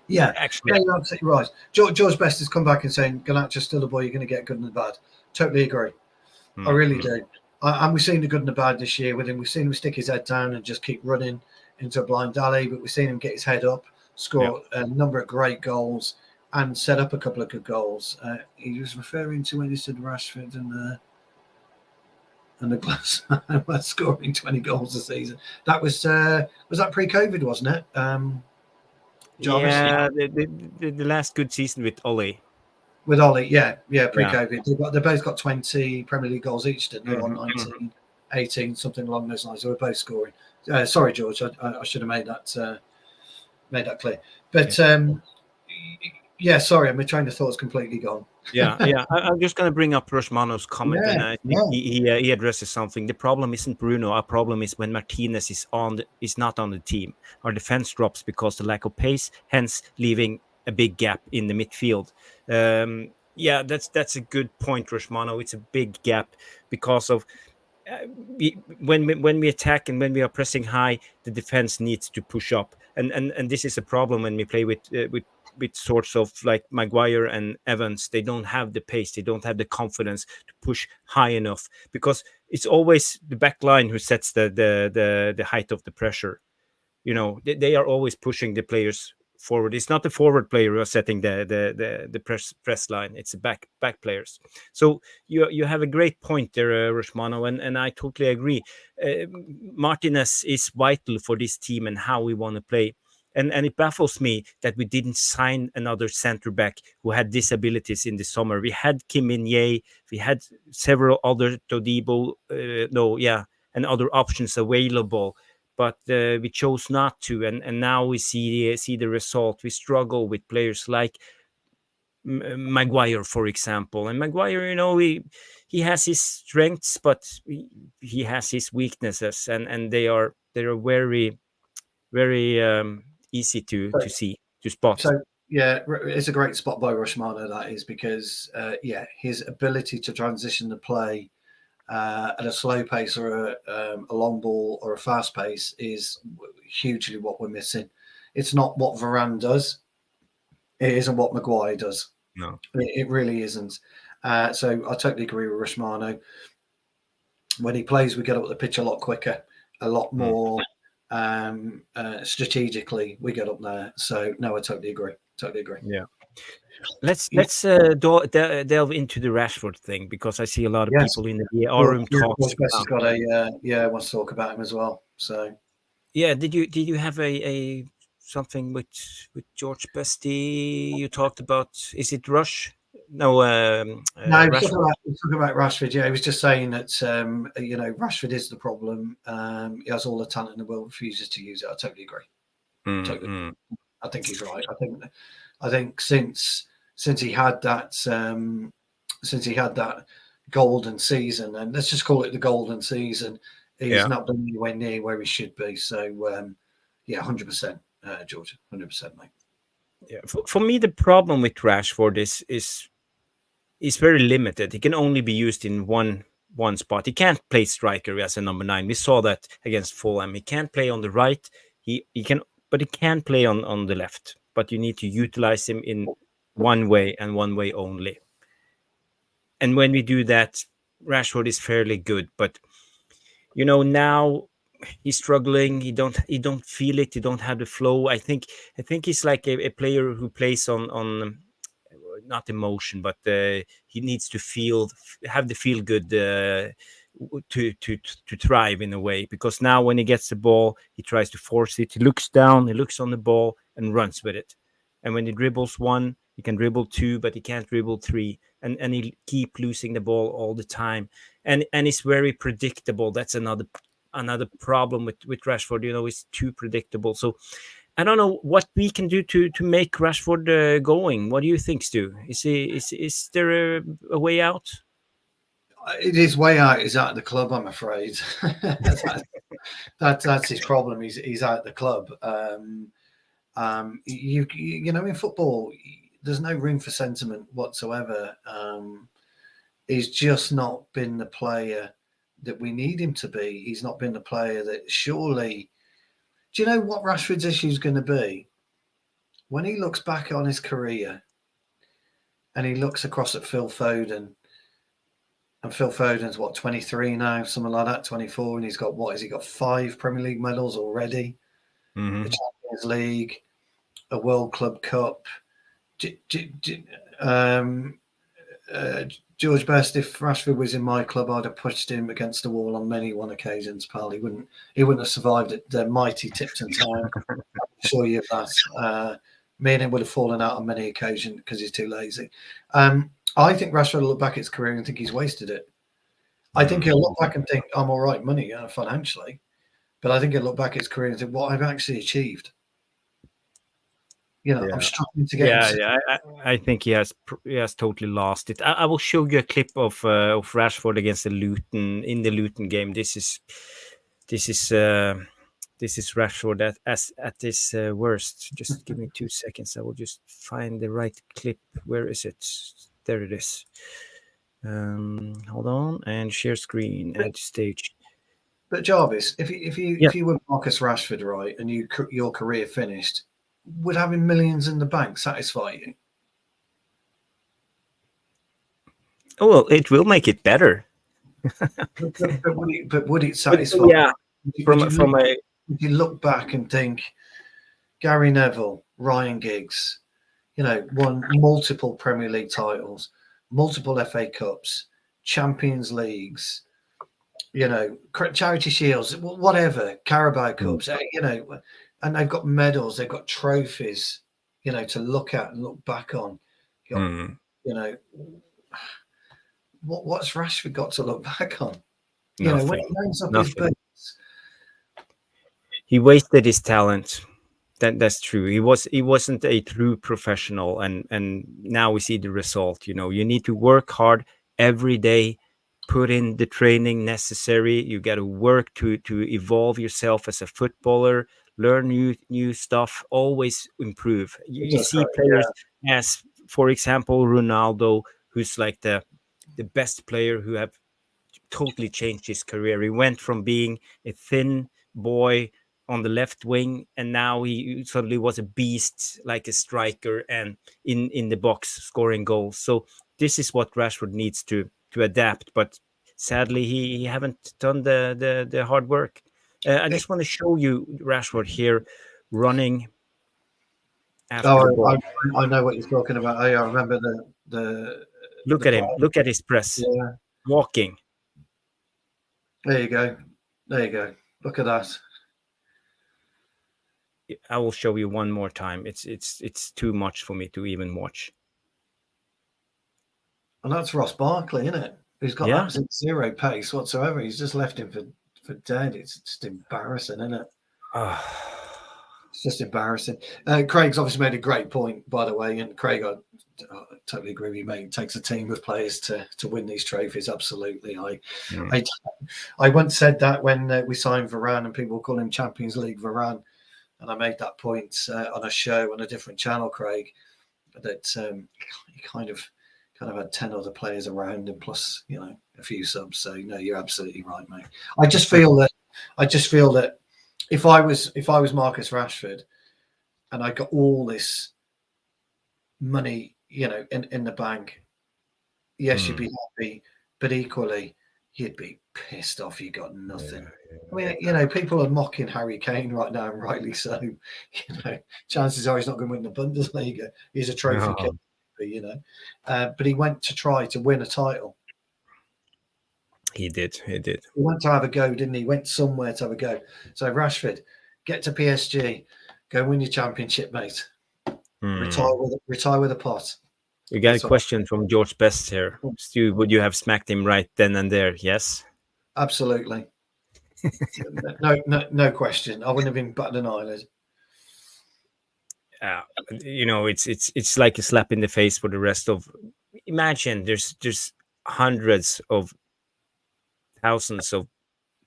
Yeah, actually, you're absolutely right. George Best has come back and saying Garnacho's still a boy. You're going to get good and the bad. Totally agree. I really do. And we've seen the good and the bad this year with him. We've seen him stick his head down and just keep running into a blind alley, but we've seen him get his head up, score a number of great goals, and set up a couple of good goals. He was referring to when he said Rashford and the glass was scoring 20 goals a season. That was that pre-COVID, wasn't it? Jarvis? Yeah, the last good season with Ole. With Ollie, pre-COVID. They both got 20 Premier League goals each, didn't they? 19, 18, something along those lines. They were both scoring. Sorry, George, I should have made that clear. But sorry, my train of thought's completely gone. I'm just going to bring up Rushmano's comment, and I think he addresses something. The problem isn't Bruno. Our problem is when Martinez is not on the team. Our defense drops because the lack of pace, hence leaving a big gap in the midfield. That's a good point, Rushmano. It's a big gap because of when we attack and when we are pressing high, the defense needs to push up, and this is a problem when we play with sorts of like Maguire and Evans. They don't have the pace, they don't have the confidence to push high enough, because it's always the back line who sets the height of the pressure. They are always pushing the players forward. It's not the forward player who are setting the press line. It's the back players. So you have a great point there, Rushmano, and I totally agree. Martinez is vital for this team and how we want to play. And it baffles me that we didn't sign another center back who had disabilities in the summer. We had Kim Min-jae, we had several other Todibo, and other options available. But we chose not to, and now we see the result. We struggle with players like Maguire, for example. And Maguire, he has his strengths, but he has his weaknesses, and they are very, very easy to see, to spot. So it's a great spot by Rushmano, that is, because his ability to transition the play at a slow pace or a long ball or a fast pace is hugely what we're missing. It's not what Varane does. It isn't what Maguire does. No, it really isn't. So I totally agree with Rushmano. When he plays, we get up the pitch a lot quicker, a lot more strategically. We get up there. So no, I totally agree. Yeah. Let's delve into the Rashford thing, because I see a lot of people in the VR room talking about. Wants to talk about him as well. So did you have a something with George Bestie? You talked about, is it Rush? No, Rashford. Talking about Rashford. Yeah, he was just saying that Rashford is the problem. He has all the talent in the world, refuses to use it. I totally agree. Totally. I think he's right. I think since he had that golden season, and let's just call it the golden season, he's not been anywhere near where he should be. So 100%, George, 100%, mate. Yeah, for me, the problem with Rashford is very limited. He can only be used in one spot. He can't play striker as a number 9. We saw that against Fulham. He can't play on the right. He can play on the left. But you need to utilize him in one way and one way only. And when we do that, Rashford is fairly good. But now he's struggling. He don't feel it. He don't have the flow. I think he's like a player who plays on not emotion, but he needs to have the feel good to thrive in a way. Because now when he gets the ball, he tries to force it. He looks down, he looks on the ball, and runs with it. And when he dribbles one, he can dribble two, but he can't dribble three. And he keep losing the ball all the time. And it's very predictable. That's another problem with Rashford. He's too predictable. So I don't know what we can do to make Rashford going. What do you think, Stu? Is there a way out? It is way out. He's out of the club, I'm afraid. That's his problem. He's out of the club. In football, there's no room for sentiment whatsoever. He's just not been the player that we need him to be. He's not been the player that surely. Do you know what Rashford's issue is going to be? When he looks back on his career and he looks across at Phil Foden, and Phil Foden's 23 now, something like that, 24, and he's got has he got 5 Premier League medals already? Mm-hmm. The Champions League, a World Club Cup. George Best, if Rashford was in my club, I'd have pushed him against the wall on many occasions, pal. He wouldn't have survived at the mighty Tipton time. I'm sure you of that. Me and him would have fallen out on many occasions because he's too lazy. I think Rashford will look back at his career and think he's wasted it. I think he'll look back and think, I'm all right money financially. But I think he'll look back at his career and think, what I've actually achieved. I'm struggling to get. I think he has totally lost it. I will show you a clip of Rashford against the Luton in the Luton game. This is Rashford at his worst. Just give me 2 seconds. I will just find the right clip. Where is it? There it is. Hold on and share screen at stage. But Jarvis, if you were Marcus Rashford, right, and your career finished, would having millions in the bank satisfy you? Oh, well, it will make it better. but would it satisfy? Yeah. Would you look back and think Gary Neville, Ryan Giggs, won multiple Premier League titles, multiple FA Cups, Champions Leagues, Charity Shields, whatever, Carabao Cups, and they've got medals, they've got trophies, to look at and look back on. What's Rashford got to look back on? Nothing. When he lands up his boots. He wasted his talent. That's true. He wasn't a true professional, and now we see the result. You need to work hard every day, put in the training necessary. You got to work to evolve yourself as a footballer, learn new stuff, always improve. You see players as, for example, Ronaldo, who's like the best player who have totally changed his career. He went from being a thin boy on the left wing, and now he suddenly was a beast, like a striker, and in the box scoring goals. So this is what Rashford needs to adapt, but sadly he haven't done the hard work. I just want to show you Rashford here running after the ball. I know what you're talking about. I remember the look at him. Look at his press. Yeah. Walking. There you go. Look at that. I will show you one more time. It's too much for me to even watch. And that's Ross Barkley, isn't it? Who's got absolute zero pace whatsoever. He's just left him for dead. It's just embarrassing, isn't it? It's just embarrassing. Craig's obviously made a great point, by the way. And Craig, I totally agree with you, mate. It takes a team of players to win these trophies. Absolutely. I once said that when we signed Varane, and people call him Champions League Varane. And I made that point on a show on a different channel, Craig, that he kind of had 10 other players around him, plus a few subs. So no, you're absolutely right, mate. I just feel that if I was Marcus Rashford and I got all this money, in the bank, yes, you'd be happy, but equally, you'd be pissed off you got nothing. I mean, people are mocking Harry Kane right now, and rightly so. Chances are he's not going to win the Bundesliga. He's a trophy keeper, but he went to try to win a title. He did. He went to have a go, didn't he? He went somewhere to have a go. So Rashford, get to PSG, go win your championship, mate. Retire with a pot. You got a question from George Best here. Stu, would you have smacked him right then and there? Yes. Absolutely. No question. I wouldn't have been batted an eyelid. It's like a slap in the face for the rest of. Imagine there's hundreds of thousands of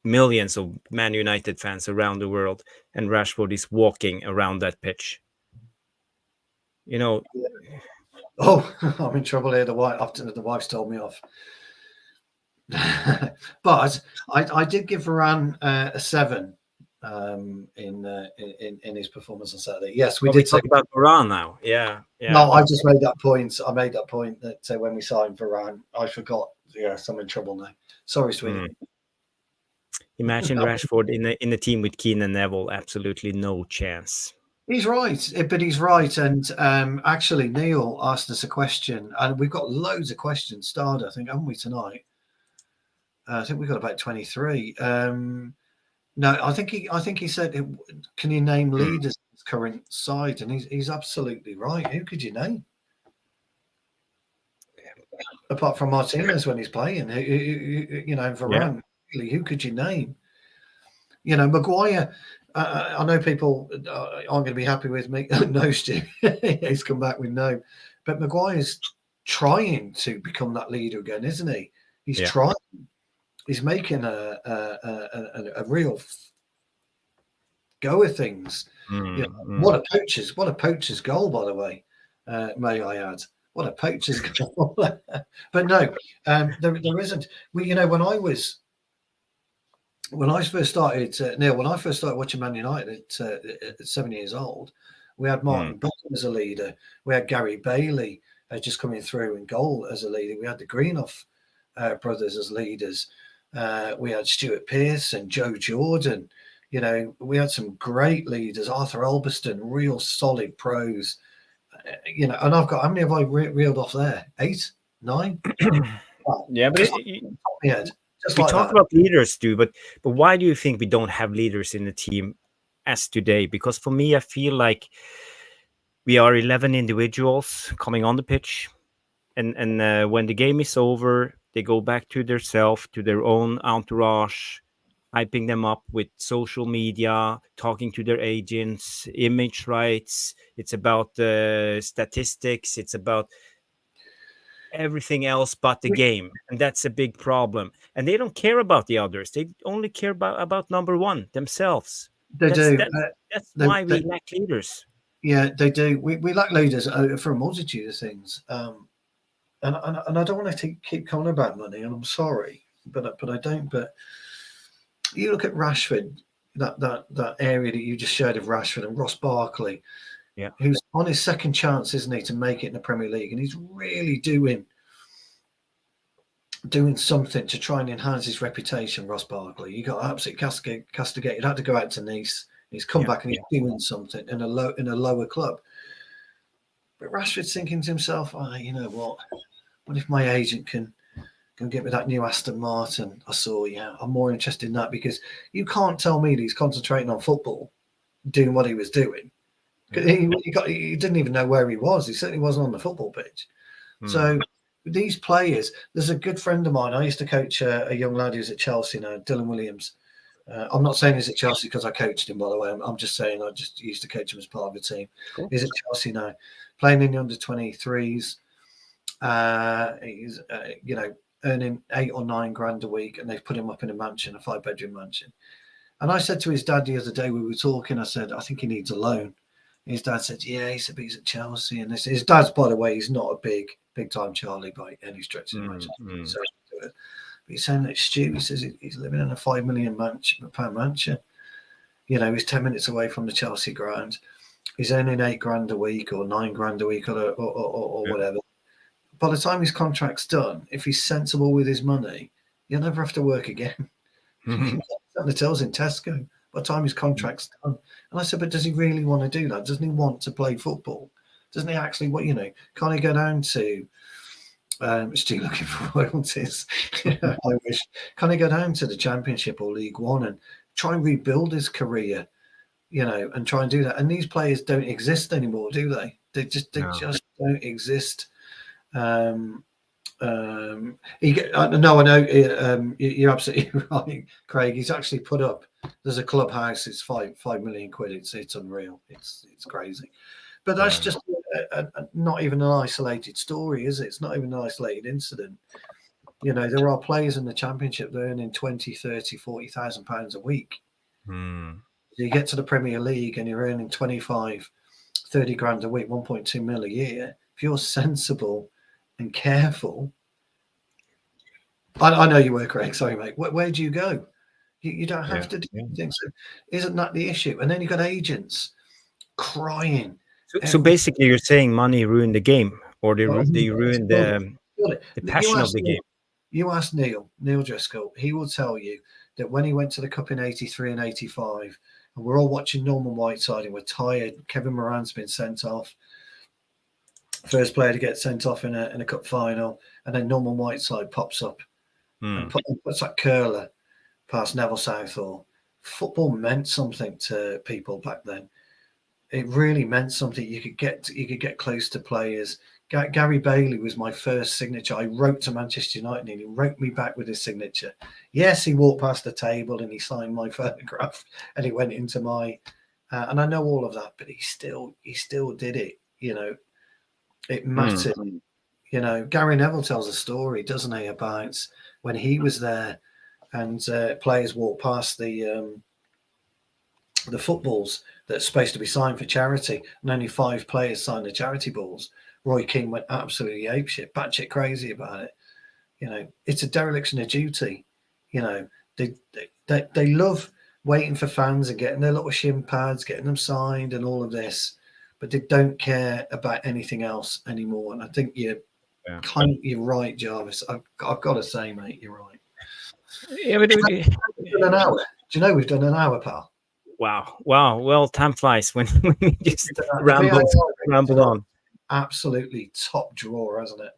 millions of Man United fans around the world, and Rashford is walking around that pitch. Oh, I'm in trouble here. The wife's told me off. But I did give Varane a 7 in his performance on Saturday. Yes, we did talk about Varane now. Yeah. No, I just made that point. I made that point that when we signed Varane, I forgot. Yes, I'm in trouble now. Sorry, sweetie. Imagine Rashford in a team with Keane and Neville. Absolutely no chance. He's right, but he's right. And actually, Neil asked us a question, and we've got loads of questions started, I think, haven't we, tonight? I think we've got about 23. No, I think he said, can you name leaders in his current side? And he's absolutely right. Who could you name? Apart from Martinez when he's playing, Varane, really, who could you name? Maguire, I know people aren't going to be happy with me. No, Stu, he's come back with no. But Maguire's trying to become that leader again, isn't he? He's trying. He's making a real go of things. What a poacher's goal, by the way. May I add? What a poacher's goal. But no, there isn't. When I first started, Neil, when I first started watching Man United at 7 years old, we had Martin Buchan as a leader. We had Gary Bailey just coming through in goal as a leader. We had the Greenough brothers as leaders. We had Stuart Pearce and Joe Jordan. We had some great leaders. Arthur Albiston, real solid pros. And I've got, how many have I reeled off there? 8, 9? Yeah, but we talk about leaders, too, but why do you think we don't have leaders in the team as today? Because for me, I feel like we are 11 individuals coming on the pitch, and when the game is over, they go back to their self, to their own entourage, hyping them up with social media, talking to their agents, image rights. It's about statistics. It's about everything else but the game, and that's a big problem. And they don't care about the others. They only care about number one, themselves. That's why we lack leaders. Yeah, they do. We lack leaders for a multitude of things. And I don't want to keep coming about money, and I'm sorry, but I don't. But you look at Rashford, that area that you just showed of Rashford and Ross Barkley, who's on his second chance, isn't he, to make it in the Premier League, and he's really doing something to try and enhance his reputation. Ross Barkley, he got absolutely castigated. Had to go out to Nice. He's come back and he's doing something in a lower club. But Rashford's thinking to himself, you know what? What if my agent can get me that new Aston Martin I saw? Yeah, I'm more interested in that, because you can't tell me that he's concentrating on football, doing what he was doing. He didn't even know where he was. He certainly wasn't on the football pitch. So these players, there's a good friend of mine. I used to coach a young lad who's at Chelsea now, Dylan Williams. I'm not saying he's at Chelsea because I coached him, by the way. I'm just saying I just used to coach him as part of the team. Cool. He's at Chelsea now, playing in the under-23s. He's earning 8 or 9 grand a week, and they've put him up in a mansion, a 5-bedroom mansion. And I said to his dad the other day, we were talking, I said, I think he needs a loan. His dad said, yeah. He said, but he's at Chelsea. And his dad's, by the way, he's not a big time Charlie by any stretch of the imagination. So, but he's saying that Stu, he says he's living in a £5 million pound mansion. He's 10 minutes away from the Chelsea ground. he's earning £8,000 a week or £9,000 a week or whatever. By the time his contract's done, if he's sensible with his money, you'll never have to work again. You can get the tills in Tesco by the time his contract's done. And I said, but does he really want to do that? Doesn't he want to play football? Doesn't he actually, can't he go down to, still looking for royalties, I wish, can't he go down to the Championship or League One and try and rebuild his career, and try and do that? And these players don't exist anymore, do they? They just don't exist. I know. You're absolutely right, Craig. He's actually put up. There's a clubhouse. It's £5 million. It's unreal. It's crazy. But that's just not even an isolated story, is it? It's not even an isolated incident. There are players in the Championship that are earning 20, 30, 40,000 pounds a week. You get to the Premier League and you're earning 25, 30 grand a week, 1.2 mil a year. If you're sensible and careful, I know you were, Craig. Sorry, mate. Where do you go? You don't have to do anything. So isn't that the issue? And then you've got agents crying. So basically, you're saying money ruined the game, or they ruined the passion of the game. You ask Neil Driscoll, he will tell you that when he went to the Cup in 83 and 85, and we're all watching Norman Whiteside and we're tired, Kevin Moran's been sent off, first player to get sent off in a cup final, and then Norman Whiteside pops up and puts that curler past Neville Southall. Football meant something to people back then. It really meant something. You could get close to players. Gary Bailey was my first signature. I wrote to Manchester United and he wrote me back with his signature. Yes, he walked past the table and he signed my photograph and he went into my and I know all of that, but he still did it. It mattered. Gary Neville tells a story, doesn't he, about when he was there and players walked past the footballs that's supposed to be signed for charity, and only 5 players signed the charity balls. Roy King went absolutely apeshit, batshit crazy about it. It's a dereliction of duty. They love waiting for fans and getting their little shin pads, getting them signed and all of this, but they don't care about anything else anymore. And I think you're right, Jarvis. I've got to say, mate, you're right. Yeah, but we've done an hour. Do you know we've done an hour, pal? Wow. Well, time flies when we just ramble on. Absolutely top drawer, hasn't it?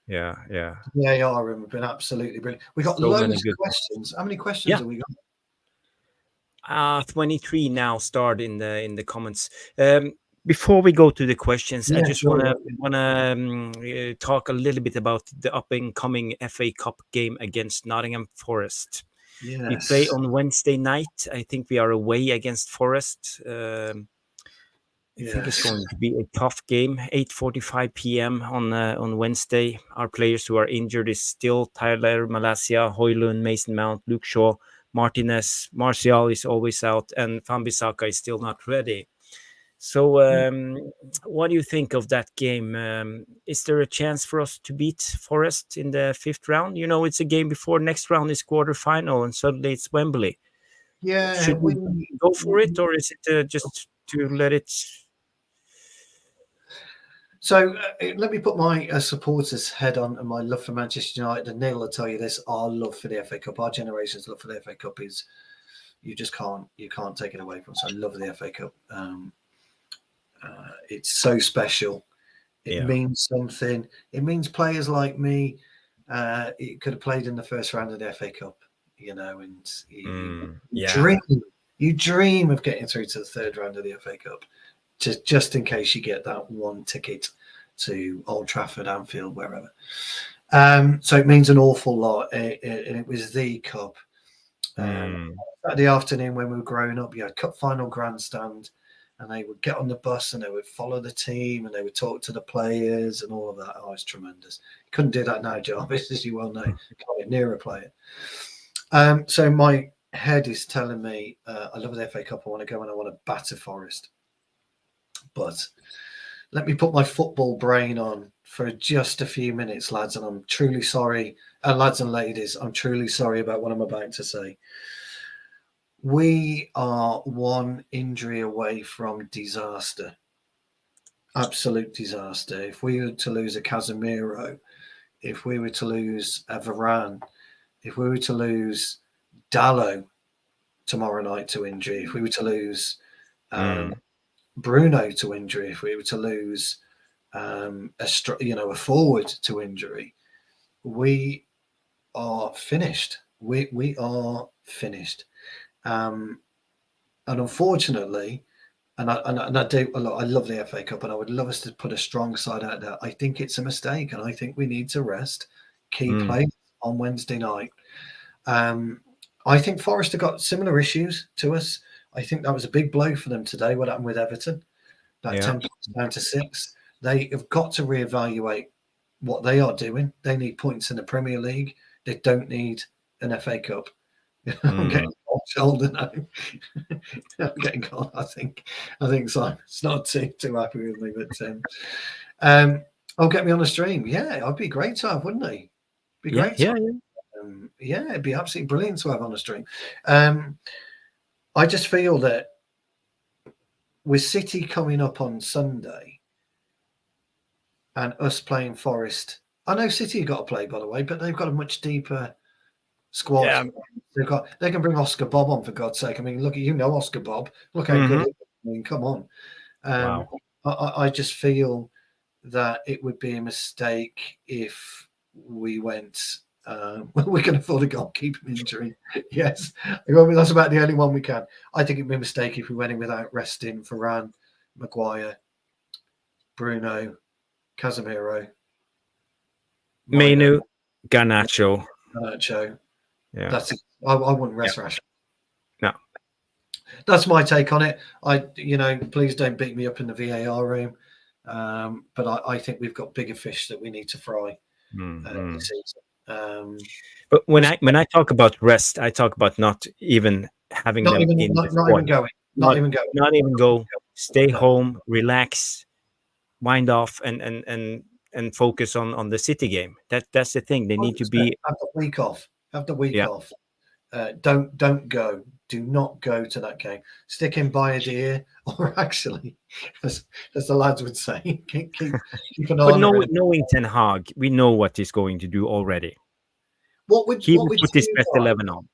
Yeah. The AR room have been absolutely brilliant. We got loads of questions. How many questions have we got? 23 now starred in the comments. Before we go to the questions, I just want to talk a little bit about the up and coming FA Cup game against Nottingham Forest. Yes. We play on Wednesday night. I think we are away against Forest. I think it's going to be a tough game. 8:45 p.m. on Wednesday. Our players who are injured is still Tyler Malacia, Højlund, Mason Mount, Luke Shaw, Martinez, Martial is always out, and Wan-Bissaka is still not ready. So what do you think of that game? Is there a chance for us to beat Forest in the 5th round? It's a game before next round is quarterfinal and suddenly it's Wembley. Yeah. Should we go for it, or is it just to let it... So let me put my supporters' head on and my love for Manchester United, and Neil will tell you this, our love for the FA Cup, our generation's love for the FA Cup is, you can't take it away from us. I love the FA Cup. It's so special. It means something. It means players like me it could have played in the first round of the FA Cup, and you dream of getting through to the 3rd round of the FA Cup, just in case you get that one ticket to Old Trafford, Anfield, wherever. So it means an awful lot, and it was the cup. Saturday afternoon when we were growing up, you had cup final grandstand, and they would get on the bus and they would follow the team and they would talk to the players and all of that. Oh, it's tremendous. You couldn't do that now, Jarvis, as you well know. Can't get near a player. So my head is telling me I love the FA Cup. I want to go and I want to batter Forest. But let me put my football brain on for just a few minutes, lads, and I'm truly sorry. Lads and ladies, I'm truly sorry about what I'm about to say. We are one injury away from disaster. Absolute disaster. If we were to lose a Casemiro, if we were to lose a Varane, if we were to lose Dallo tomorrow night to injury, if we were to lose Bruno to injury, if we were to lose a forward to injury, we are finished. We are finished. And unfortunately, and I do a lot. I love the FA Cup, and I would love us to put a strong side out there. I think it's a mistake, and I think we need to rest key players on Wednesday night. I think Forest have got similar issues to us. I think that was a big blow for them today. What happened with Everton? That 10 points down to 6. They have got to reevaluate what they are doing. They need points in the Premier League. They don't need an FA Cup. I'm getting older now. I'm getting cold. I think Simon's not too happy with me, but get me on a stream. Yeah, I'd be great to have, wouldn't he? Be great. Yeah, it'd be absolutely brilliant to have on a stream. I just feel that with City coming up on Sunday and us playing Forest, I know City have got to play, by the way, but they've got a much deeper squad. Yeah. They can bring Oscar Bob on, for God's sake. I mean, look at Oscar Bob. Look how good he is. I mean, come on. Wow. I just feel that it would be a mistake if we went. We can afford a goalkeeper injury. Yes, that's about the only one we can. I think it'd be a mistake if we went in without resting Varane, Maguire, Bruno, Casemiro, Menu, Garnacho. Yeah, that's it. I wouldn't rest Rashford. No, that's my take on it. Please don't beat me up in the VAR room. But I think we've got bigger fish that we need to fry this season. But when I talk about rest, I talk about not even having not even go. Stay home, relax, wind off, and focus on the City game. That's the thing. They need to be have the week off. Have the week off. Don't go. Do not go to that game. Stick him by a deer, or actually, as the lads would say, keep an eye. But knowing Ten Hag, we know what he's going to do already. What would put his best 11 on?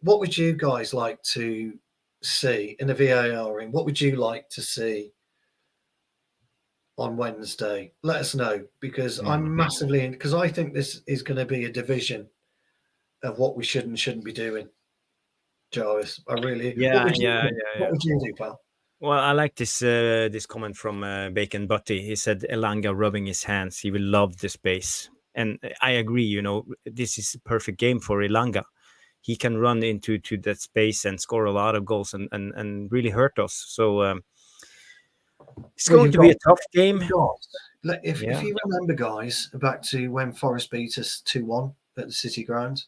What would you guys like to see in the VAR ring? What would you like to see on Wednesday? Let us know, because I'm massively because I think this is going to be a division of what we should and shouldn't be doing. Jarvis, I really What would you do, pal? Well, I like this comment from Bacon Butty. He said Elanga rubbing his hands. He will love the space. And I agree, this is a perfect game for Elanga. He can run into that space and score a lot of goals and really hurt us. So it's going to be a tough game. If you remember, guys, back to when Forest beat us 2-1 at the City Ground,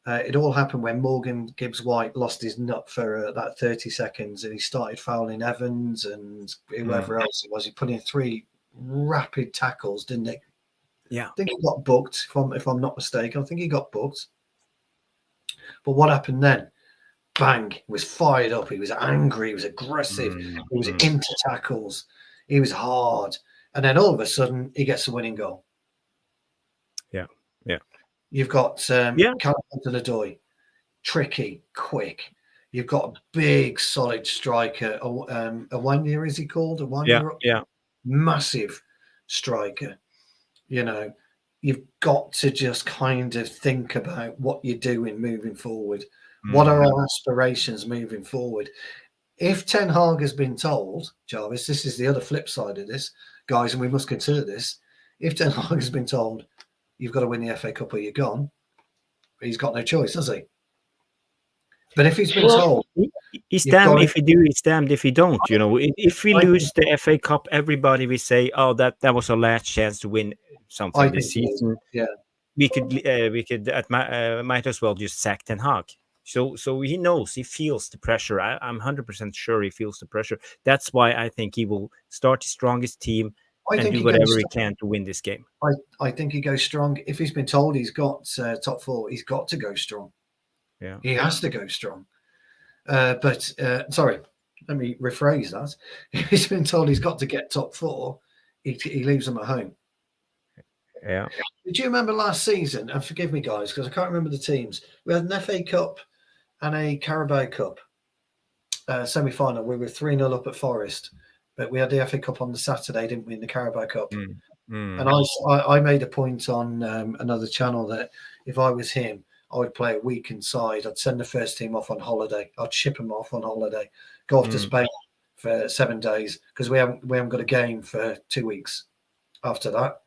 it all happened when Morgan Gibbs-White lost his nut for that 30 seconds and he started fouling Evans and whoever else it was. He put in 3 rapid tackles, didn't he? Yeah. I think he got booked, if I'm not mistaken. I think he got booked. But what happened then? Bang. He was fired up. He was angry. He was aggressive. He was into tackles. He was hard. And then all of a sudden, he gets the winning goal. Yeah. You've got Callum Hudson-Odoi, tricky, quick. You've got a big, solid striker. A 1 year, is he called? A 1 year? Yeah. Massive striker. You've got to just kind of think about what you're doing moving forward. What are our aspirations moving forward? If Ten Hag has been told, Jarvis, this is the other flip side of this, guys, and we must consider this. If Ten Hag has been told, you've got to win the FA Cup or you're gone, he's got no choice, has he? But if he's been told... He's damned if he do, he's damned if he don't. If we lose the FA Cup, everybody will say, "Oh, that was our last chance to win something this season." Yeah, we could might as well just sack Ten Hag. So he knows, he feels the pressure. I'm 100% sure he feels the pressure. That's why I think he will start his strongest team and do whatever he can to win this game. I think he goes strong. If he's been told he's got top 4, he's got to go strong. Yeah, he has to go strong. Sorry, let me rephrase that. He's been told he's got to get top 4. He leaves them at home. Yeah. Did you remember last season? And forgive me, guys, because I can't remember the teams. We had an FA Cup and a Carabao Cup semi-final. We were 3-0 up at Forest, but we had the FA Cup on the Saturday, didn't we? In the Carabao Cup. And I made a point on another channel that if I was him, I would play a week inside. I'd send the first team off on holiday. I'd ship them off on holiday, go off to Spain for 7 days because we haven't got a game for 2 weeks after that.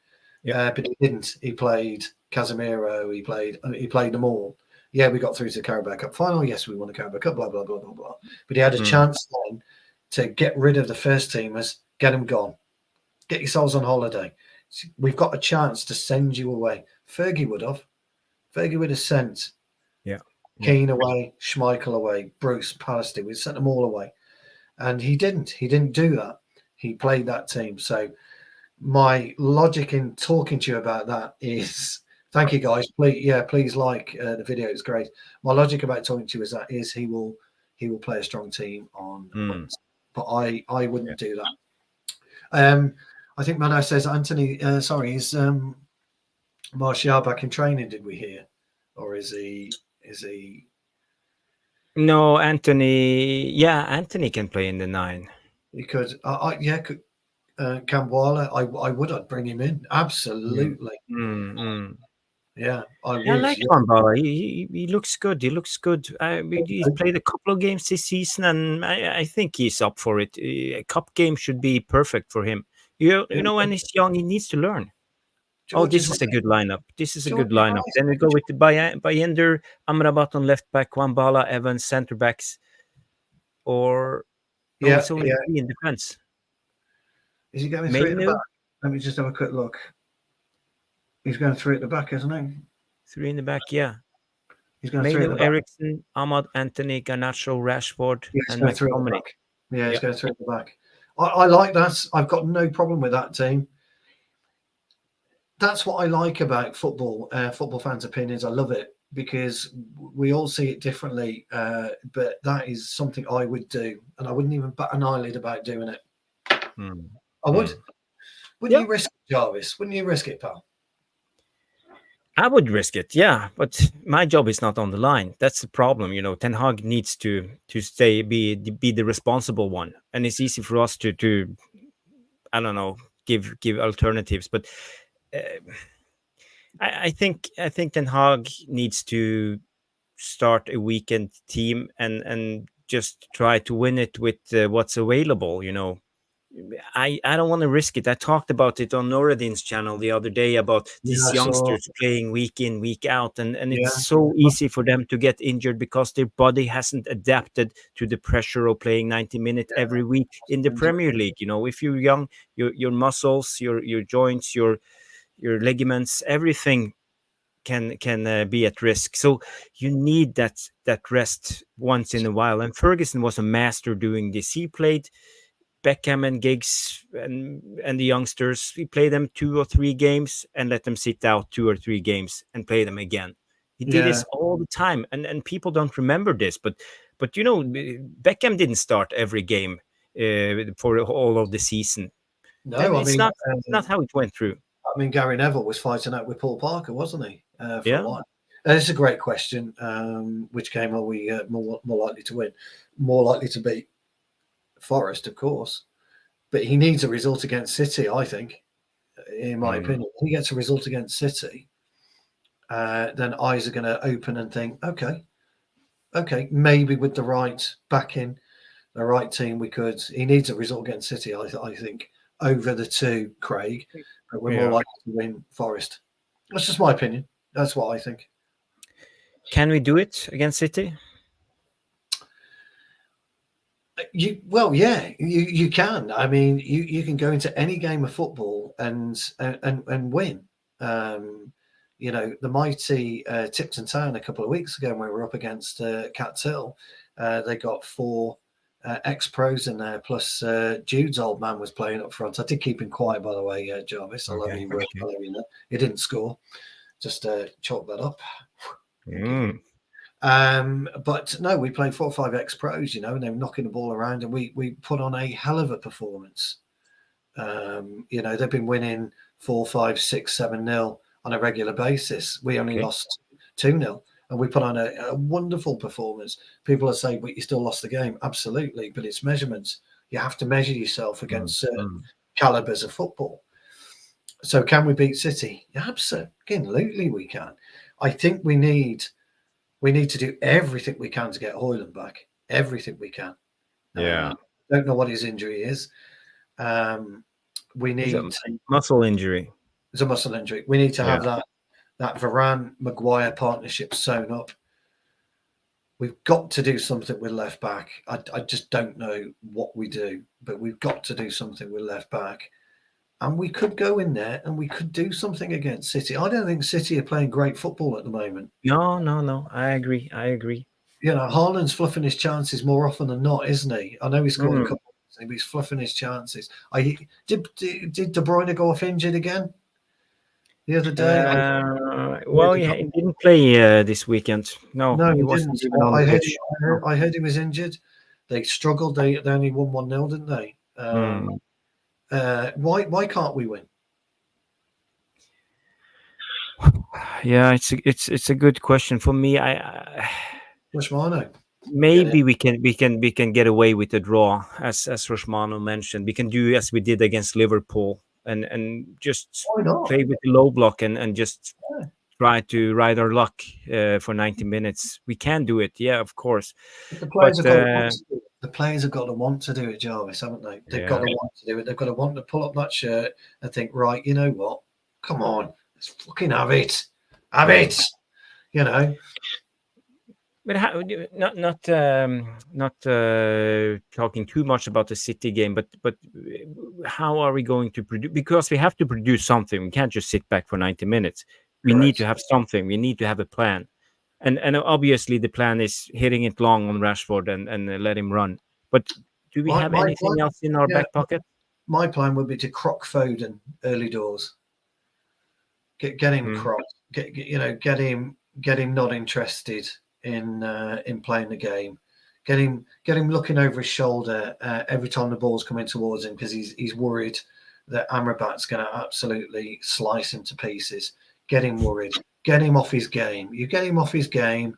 Yeah. But he didn't. He played Casemiro. He played them all. Yeah, we got through to the Carabao Cup final. Yes, we won the Carabao Cup. Blah blah blah blah blah. But he had a chance then to get rid of the first teamers, get them gone, get yourselves on holiday. We've got a chance to send you away. Fergie would have. Fergie would have sent. Yeah. Keane away, Schmeichel away, Bruce, Pallister. We sent them all away, and he didn't. He didn't do that. He played that team. So my logic in talking to you about that is, thank you guys. Please like the video. It's great. My logic about talking to you is he will play a strong team on Wednesday, but I wouldn't do that. I think Mano says Anthony. Is Martial back in training? Did we hear, or is he? No, Anthony. Yeah, Anthony can play in the 9. He could. Kambwala, I'd bring him in. Absolutely. Yeah, I would. I like Kambwala. He looks good. He's played a couple of games this season, and I think he's up for it. A cup game should be perfect for him. You know, when he's young, he needs to learn. This is a good lineup. Then we go with the Bayender, Amrabat on left back, Kambwala, Evans, centre backs, or it's only 3 in defense. Is he going 3 at the back? Let me just have a quick look. He's going 3 at the back, isn't he? 3 in the back, yeah. He's going 3 at the back. Eriksen, Ahmad, Anthony, Garnacho, Rashford, and McTominay. Yeah, he's going 3 at the back. I like that. I've got no problem with that team. That's what I like about football. Football fans' opinions. I love it because we all see it differently. But that is something I would do, and I wouldn't even bat an eyelid about doing it. I would. Wouldn't you risk it, Jarvis? Wouldn't you risk it, pal? I would risk it, yeah. But my job is not on the line. That's the problem. You know, Ten Hag needs to be the responsible one, and it's easy for us to I don't know, give alternatives. But I think Ten Hag needs to start a weekend team and just try to win it with what's available. You know. I don't want to risk it. I talked about it on Noradin's channel the other day about these youngsters playing week in, week out, and it's so easy for them to get injured because their body hasn't adapted to the pressure of playing 90 minutes every week in the Premier League. You know, if you're young, your muscles, your joints, your ligaments, everything can be at risk. So you need that rest once in a while. And Ferguson was a master doing this. He played Beckham and Giggs and the youngsters. We play them 2 or 3 games and let them sit out 2 or 3 games and play them again. He did this all the time, and people don't remember this. But you know, Beckham didn't start every game for all of the season. No, and it's not how it went through. I mean, Gary Neville was fighting out with Paul Parker, wasn't he? For a while. It's a great question. Which game are we more likely to win? More likely to beat Forest, of course, but he needs a result against City, I think, in my opinion. If he gets a result against City, then eyes are going to open and think, okay, maybe with the right backing, the right team, we could. He needs a result against City, I think, over the 2, Craig, but we're more likely to win Forest. That's just my opinion. That's what I think. Can we do it against City? You can. I mean, you can go into any game of football and win. You know, the mighty Tipton Town a couple of weeks ago when we were up against Cats Hill, they got 4 ex-pros in there, plus Jude's old man was playing up front. I did keep him quiet, by the way, Jarvis. I love you. He didn't score. Just chalk that up. But no, we played 4 or 5 ex-pros, you know, and they were knocking the ball around, and we put on a hell of a performance. You know, they've been winning 4, 5, 6, 7-0 on a regular basis. We only lost 2-0, and we put on a wonderful performance. People are saying, but you still lost the game. Absolutely, but it's measurements. You have to measure yourself against certain calibers of football. So can we beat City? Absolutely we can. I think we need to do everything we can to get Højlund back. Everything we can. Yeah. Don't know what his injury is. We need muscle injury. It's a muscle injury. We need to have that Varane Maguire partnership sewn up. We've got to do something with left back. I just don't know what we do, but we've got to do something with left back. And we could go in there and we could do something against City. I don't think City are playing great football at the moment. No. I agree. You know, Haaland's fluffing his chances more often than not, isn't he? I know he scored a couple, but he's fluffing his chances. Did De Bruyne go off injured again the other day? He didn't play this weekend. No, he wasn't didn't. even on the pitch. I heard he was injured. They struggled. They only won 1-0, didn't they? Why can't we win? Yeah, it's a good question for me. Rashmano. Maybe we can get away with a draw, as Rashmano mentioned. We can do as we did against Liverpool and just play with the low block and just try to ride our luck for 90 minutes. We can do it, yeah, of course. But the players have got to want to do it, Jarvis, haven't they? They've got to want to do it. They've got to want to pull up that shirt and think, right, you know what? Come on, let's fucking have it. Have it. You know. But not talking too much about the City game, but how are we going to produce? Because we have to produce something. We can't just sit back for 90 minutes. We need to have something. We need to have a plan. And obviously the plan is hitting it long on Rashford and let him run. But do we have anything else in our back pocket? My plan would be to crock Foden early doors. Get him crocked. Get him not interested in playing the game. Get him looking over his shoulder every time the ball's coming towards him because he's worried that Amrabat's going to absolutely slice him to pieces. Get him worried. Get him off his game. You get him off his game,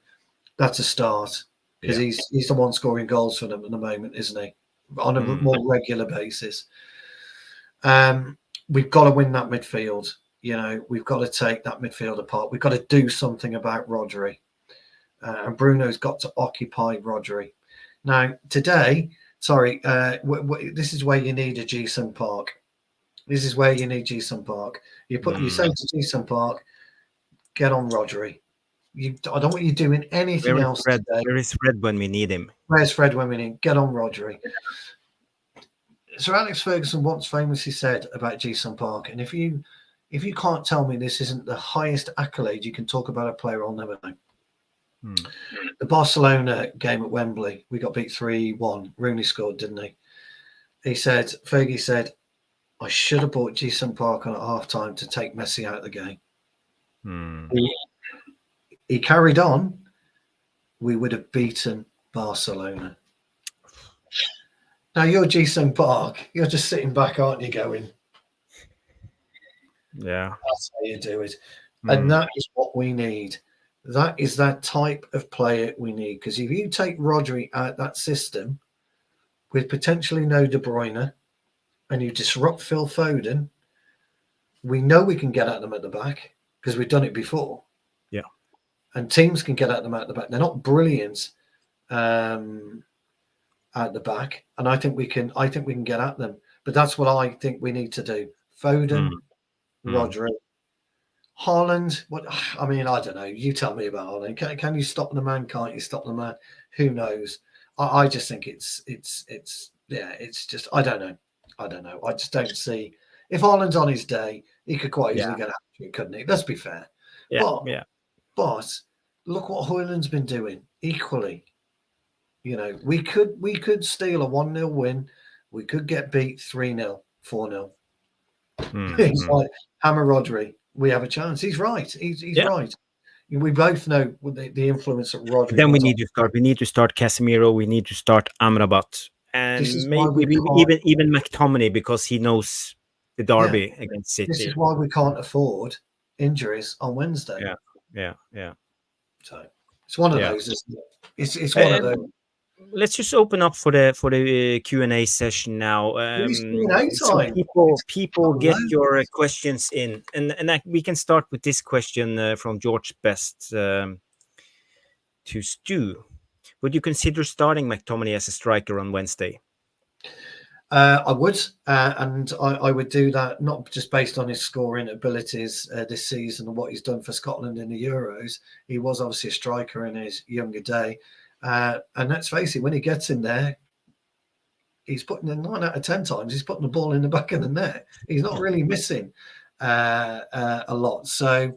that's a start because he's the one scoring goals for them at the moment, isn't he? On a more regular basis. We've got to win that midfield. You know, we've got to take that midfield apart. We've got to do something about Rodri. And Bruno's got to occupy Rodri. Now, today, this is where you need a Jason Park. This is where you need Jason Park. You say to Jason Park, get on Rodri. I don't want you doing anything else today. Where is Fred when we need him? Where's Fred when we need him? Get on Rodri. Sir Alex Ferguson once famously said about Jason Park, and if you can't tell me this isn't the highest accolade you can talk about a player, I'll never know. The Barcelona game at Wembley, we got beat 3-1. Rooney scored, didn't he? Fergie said, I should have bought Jason Park on at half-time to take Messi out of the game. He carried on, we would have beaten Barcelona. Now you're Jason Park, you're just sitting back, aren't you, going, yeah, that's how you do it. And that is what we need. That is that type of player we need. Because if you take Rodri out that system with potentially no De Bruyne and you disrupt Phil Foden, we know we can get at them at the back because we've done it before. Yeah. And teams can get at them at the back. They're not brilliant at the back. And I think we can get at them. But that's what I think we need to do. Foden, Rodri. Haaland, I don't know. You tell me about Haaland. Can you stop the man? Can't you stop the man? Who knows? I just think it's just I don't know. I just don't see if Haaland's on his day, he could quite easily get after it, couldn't he? Let's be fair. But look what Højlund's been doing equally. You know, we could steal a 1-0 win. We could get beat 3-0, 4-0. It's like hammer Rodri. We have a chance. He's right. He's right. We both know the influence that Rodri Then we was on. need to start. We need to start Casemiro. We need to start Amrabat, This is and why we maybe can't. even McTominay because he knows the Yeah, derby against this City. is why we can't afford injuries on Wednesday. Yeah. So it's one of Yeah. those, isn't it? It's one of those. Let's just open up for the Q&A session now. It's Q&A So time. people got get loads. your questions in, and we can start with this question from George Best to Stu. Would you consider starting McTominay as a striker on Wednesday? I would, and I would do that not just based on his scoring abilities this season and what he's done for Scotland in the Euros. He was obviously a striker in his younger day, and let's face it, when he gets in there, he's putting in 9 out of 10 times. He's putting the ball in the back of the net. He's not really missing a lot. So,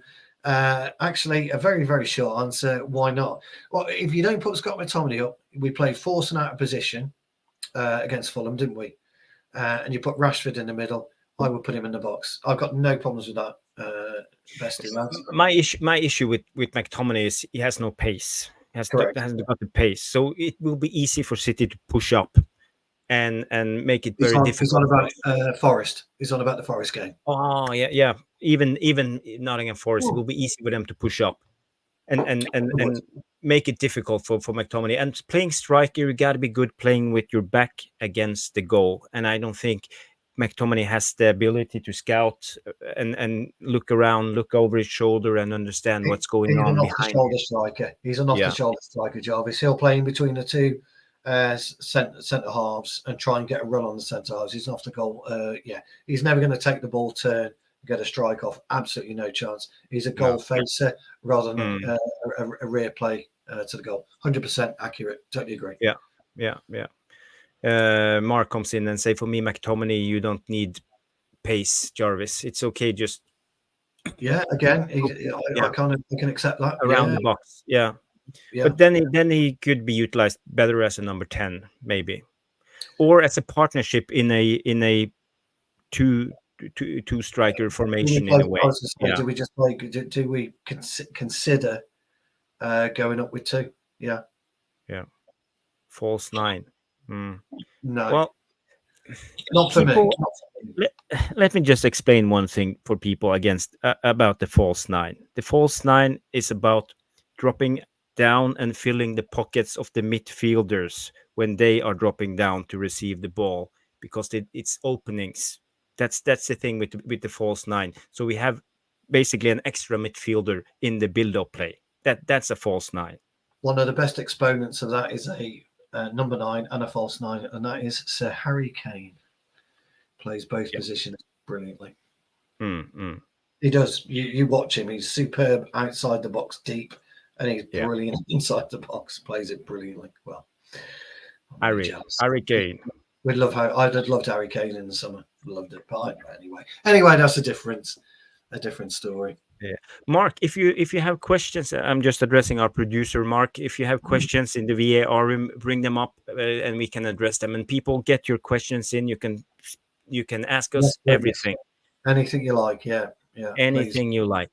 actually, a very, very short answer. Why not? Well, if you don't put Scott McTominay up, we played forcing out of position against Fulham, didn't we? And you put Rashford in the middle, I would put him in the box. I've got no problems with that. Bestie lads. My issue with McTominay is he has no pace. He Correct. hasn't got the pace, so it will be easy for City to push up and make it very difficult. He's on about Forest. He's on about the Forest game. Oh yeah. Even Nottingham Forest, it will be easy for them to push up and make it difficult for McTominay. And playing striker, you got to be good playing with your back against the goal. And I don't think McTominay has the ability to scout and look around, look over his shoulder, and understand what's going on behind. He's an off-the-shoulder striker. He's an off-the-shoulder striker, Jarvis. He'll play in between the two centre halves and try and get a run on the centre halves. He's off the goal. He's never going to take the ball, turn, get a strike off. Absolutely no chance. He's a goal facer rather than a rear play to the goal. 100% accurate. Totally agree. Yeah. Mark comes in and say, for me, McTominay, you don't need pace, Jarvis. It's okay, just again, I can accept that around the box. Yeah. But then he could be utilized better as a number 10, maybe, or as a partnership in a two striker formation in a way. Do we just do we consider going up with 2? Yeah. False 9. No. Well, not for me. Let me just explain one thing for people about the false 9. The false 9 is about dropping down and filling the pockets of the midfielders when they are dropping down to receive the ball, because it's openings. That's the thing with the false 9. So we have basically an extra midfielder in the build-up play. That's a false 9. One of the best exponents of that is a number 9 and a false 9, and that is Sir Harry Kane. Plays both positions brilliantly. He does. You watch him. He's superb outside the box, deep, and he's brilliant inside the box. Plays it brilliantly. Well, Harry Kane. I'd have loved Harry Kane in the summer. Loved it, but anyway, that's a different story. Yeah, Mark, if you have questions, I'm just addressing our producer, Mark. If you have questions in the VAR room, bring them up and we can address them. And people, get your questions in. You can ask us everything. Anything you like, anything please. You like.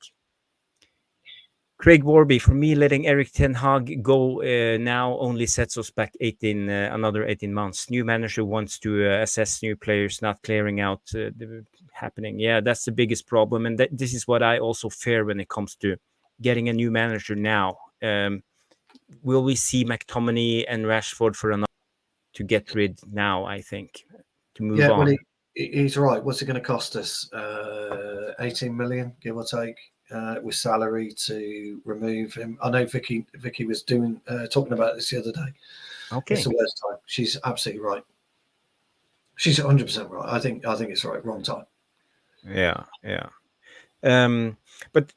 Craig Warby, for me, letting Eric Ten Hag go now only sets us back another 18 months. New manager wants to assess new players, not clearing out the happening. Yeah, that's the biggest problem. And this is what I also fear when it comes to getting a new manager now. Will we see McTominay and Rashford for another to get rid now, I think, to move on? Well, he's right. What's it going to cost us? 18 million, give or take. With salary to remove him. I know Vicky was talking about this the other day. Okay, it's the worst time. She's absolutely right. She's 100% right. I think it's right. Wrong time. Yeah. But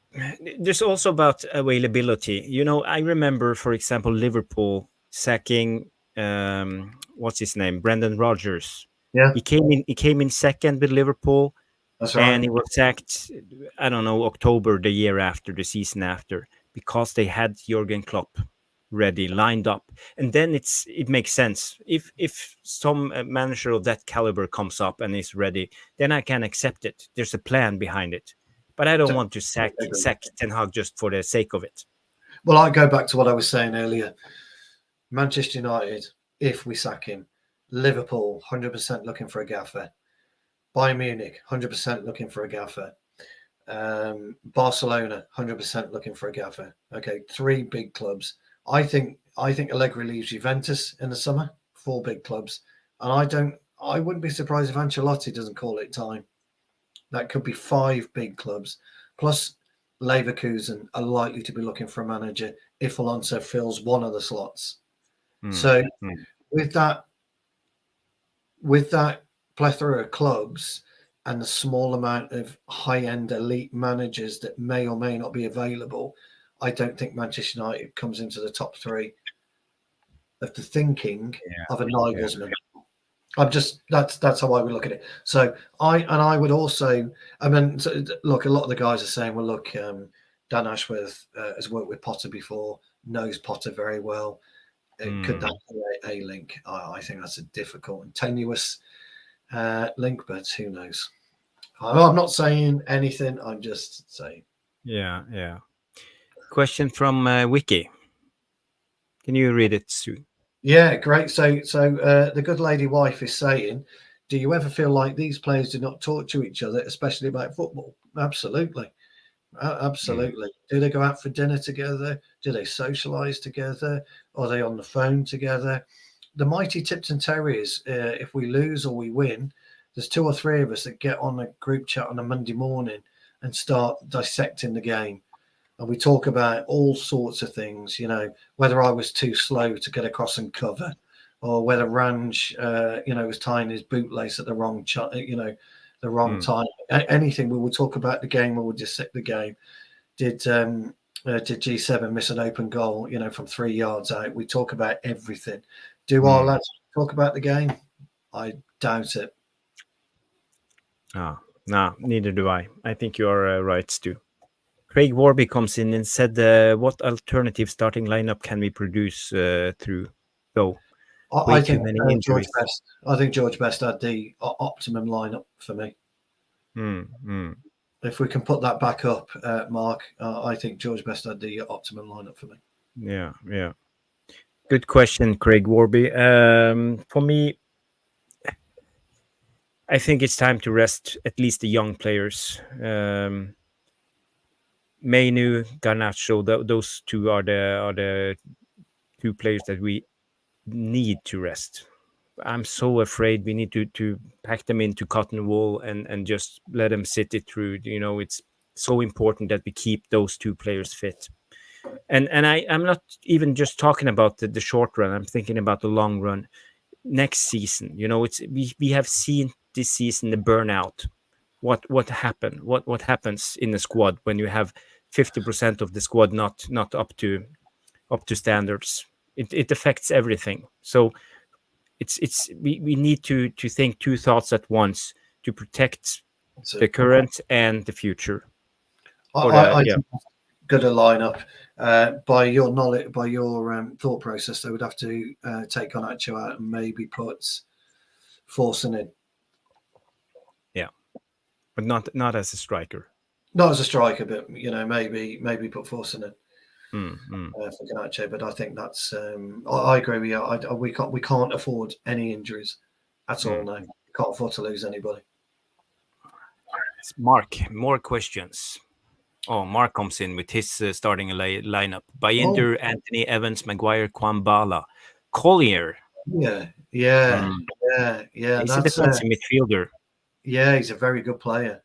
there's also about availability. I remember, for example, Liverpool sacking what's his name, Brendan Rodgers. Yeah, he came in second with Liverpool. That's right. And he was sacked, I don't know, October the season after, because they had Jurgen Klopp ready, lined up. And then it makes sense. If some manager of that caliber comes up and is ready, then I can accept it. There's a plan behind it. But I don't want to sack Ten Hag just for the sake of it. Well, I go back to what I was saying earlier. Manchester United, if we sack him, Liverpool, 100% looking for a gaffer. Bayern Munich, 100% looking for a gaffer. Barcelona, 100% looking for a gaffer. Okay, 3 big clubs. I think Allegri leaves Juventus in the summer. 4 big clubs, and I wouldn't be surprised if Ancelotti doesn't call it time. That could be 5 big clubs, plus Leverkusen are likely to be looking for a manager if Alonso fills one of the slots. So with that plethora of clubs and the small amount of high-end elite managers that may or may not be available, I don't think Manchester United comes into the top 3 of the thinking of a Nagelsmann. I'm just that's how I would look at it. So I would also, I mean, look, a lot of the guys are saying, well, look, Dan Ashworth has worked with Potter before, knows Potter very well. Could that be a link? I think that's a difficult and tenuous link, but who knows? I'm not saying anything. I'm just saying. Yeah. Question from Wiki. Can you read it, Sue? Yeah, great. So the good lady wife is saying, do you ever feel like these players do not talk to each other, especially about football? Absolutely. Absolutely. Do they go out for dinner together? Do they socialise together? Are they on the phone together? The mighty Tipton Terriers, if we lose or we win, there's 2 or 3 of us that get on a group chat on a Monday morning and start dissecting the game. And we talk about all sorts of things, whether I was too slow to get across and cover, or whether Range, was tying his bootlace at the wrong, the wrong time. Anything. We will talk about the game. We will dissect the game. Did G7 miss an open goal, from 3 yards out? We talk about everything. Do our lads talk about the game? I doubt it. No, neither do I. I think you are right, Stu. Craig Warby comes in and said, what alternative starting lineup can we produce through? Though I think George Best. I think George Best had the optimum lineup for me. If we can put that back up, Mark, I think George Best had the optimum lineup for me. Yeah. Good question, Craig Warby. For me, I think it's time to rest at least the young players. Mainu, Garnacho, those 2 are the 2 players that we need to rest. I'm so afraid we need to pack them into cotton wool and just let them sit it through. It's so important that we keep those 2 players fit. And I'm not even just talking about the short run. I'm thinking about the long run. Next season, we have seen this season the burnout. What happened? What happens in the squad when you have 50% of the squad not up to standards? It affects everything. So we need to think 2 thoughts at once to protect the current and the future. I think good a lineup. By your knowledge, by your thought process, they would have to take Garnacho out and maybe put Forson in. Yeah, but not as a striker. Not as a striker, but maybe put Forson in for Garnacho. But I think that's. I agree with you. We can't afford any injuries at all now. We can't afford to lose anybody. Mark, more questions. Oh, Mark comes in with his starting lineup. Bayindir, Anthony, Evans, Maguire, Kwambala, Collier. Yeah. He's a defensive midfielder. Yeah, he's a very good player.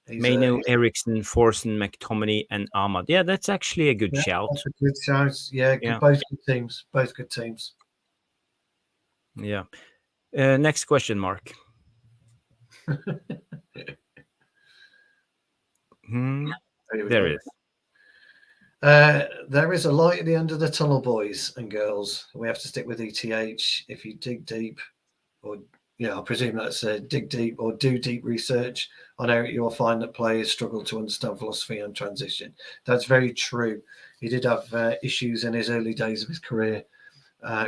Mainu, Eriksson, Forson, McTominay, and Ahmad. Yeah, that's actually a good shout. That's a good shout. Yeah, both good teams. Both good teams. Yeah. Next question, Mark. There it is. There is a light at the end of the tunnel, boys and girls. We have to stick with ETH. If you dig deep, or I presume that's dig deep or do deep research on Eric, you'll find that players struggle to understand philosophy and transition. That's very true. He did have issues in his early days of his career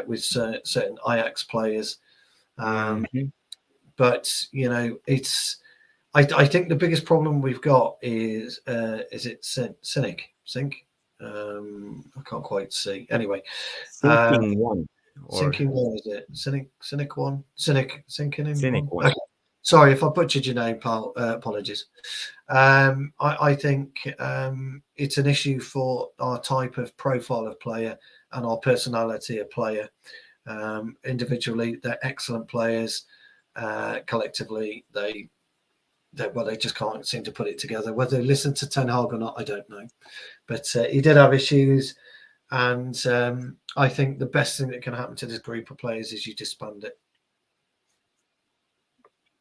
with certain Ajax players. But, it's... I think the biggest problem we've got is it Sink? I can't quite see. Anyway, Sinking one or sinking one, is it? Cynic one? Sinking in cynic one? one. Okay. Sorry if I butchered your name, pal. Apologies. I think it's an issue for our type of profile of player and our personality of player. Individually, they're excellent players. Collectively, they just can't seem to put it together. Whether they listen to Ten Hag or not, I don't know. But he did have issues, and I think the best thing that can happen to this group of players is you disband it.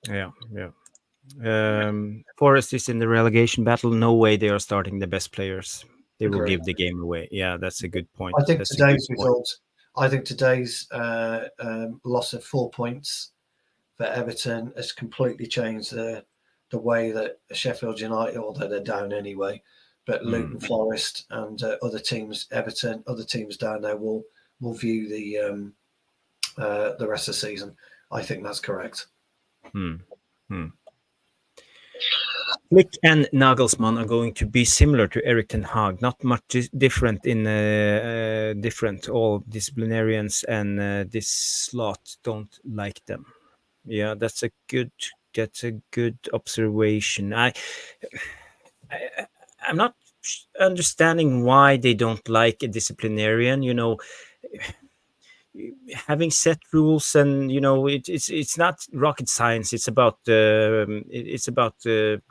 Yeah. Forest is in the relegation battle. No way they are starting the best players. They will Agreed. give the game away. Yeah, that's a good point. I think That's a good today's point. result. I think today's loss of 4 points for Everton has completely changed the way that Sheffield United, although they're down anyway, but Luton Forest and other teams, Everton, other teams down there will view the rest of the season. I think that's correct. Flick and Nagelsmann are going to be similar to Erik Ten Hag, not much different in different. All disciplinarians and this slot don't like them. Yeah, that's a good observation. I'm not understanding why they don't like a disciplinarian. Having set rules, and it's not rocket science. It's about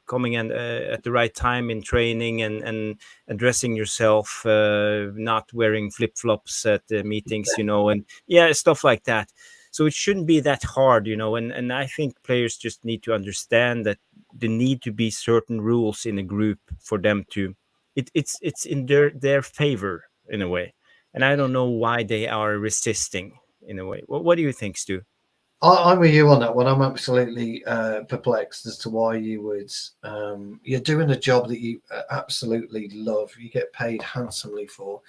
coming and at the right time in training and addressing yourself, not wearing flip-flops at the meetings, and stuff like that. So it shouldn't be that hard, and I think players just need to understand that there need to be certain rules in a group for them to it's in their favor in a way. And I don't know why they are resisting in a way. What do you think, Stu? I'm with you on that one. I'm absolutely perplexed as to why you would. You're doing a job that you absolutely love. You get paid handsomely for.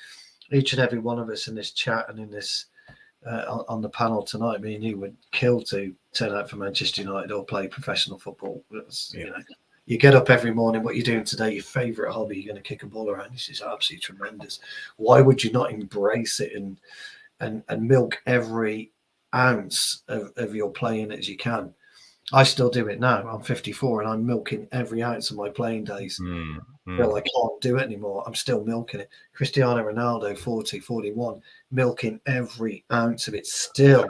Each and every one of us in this chat and in this on the panel tonight, me and you would kill to turn out for Manchester United or play professional football. You get up every morning. What you're doing today, your favourite hobby, you're going to kick a ball around. This is absolutely tremendous. Why would you not embrace it and milk every ounce of your playing as you can? I still do it now. I'm 54 and I'm milking every ounce of my playing days. Well, I can't do it anymore. I'm still milking it. Cristiano Ronaldo, 40, 41, milking every ounce of it still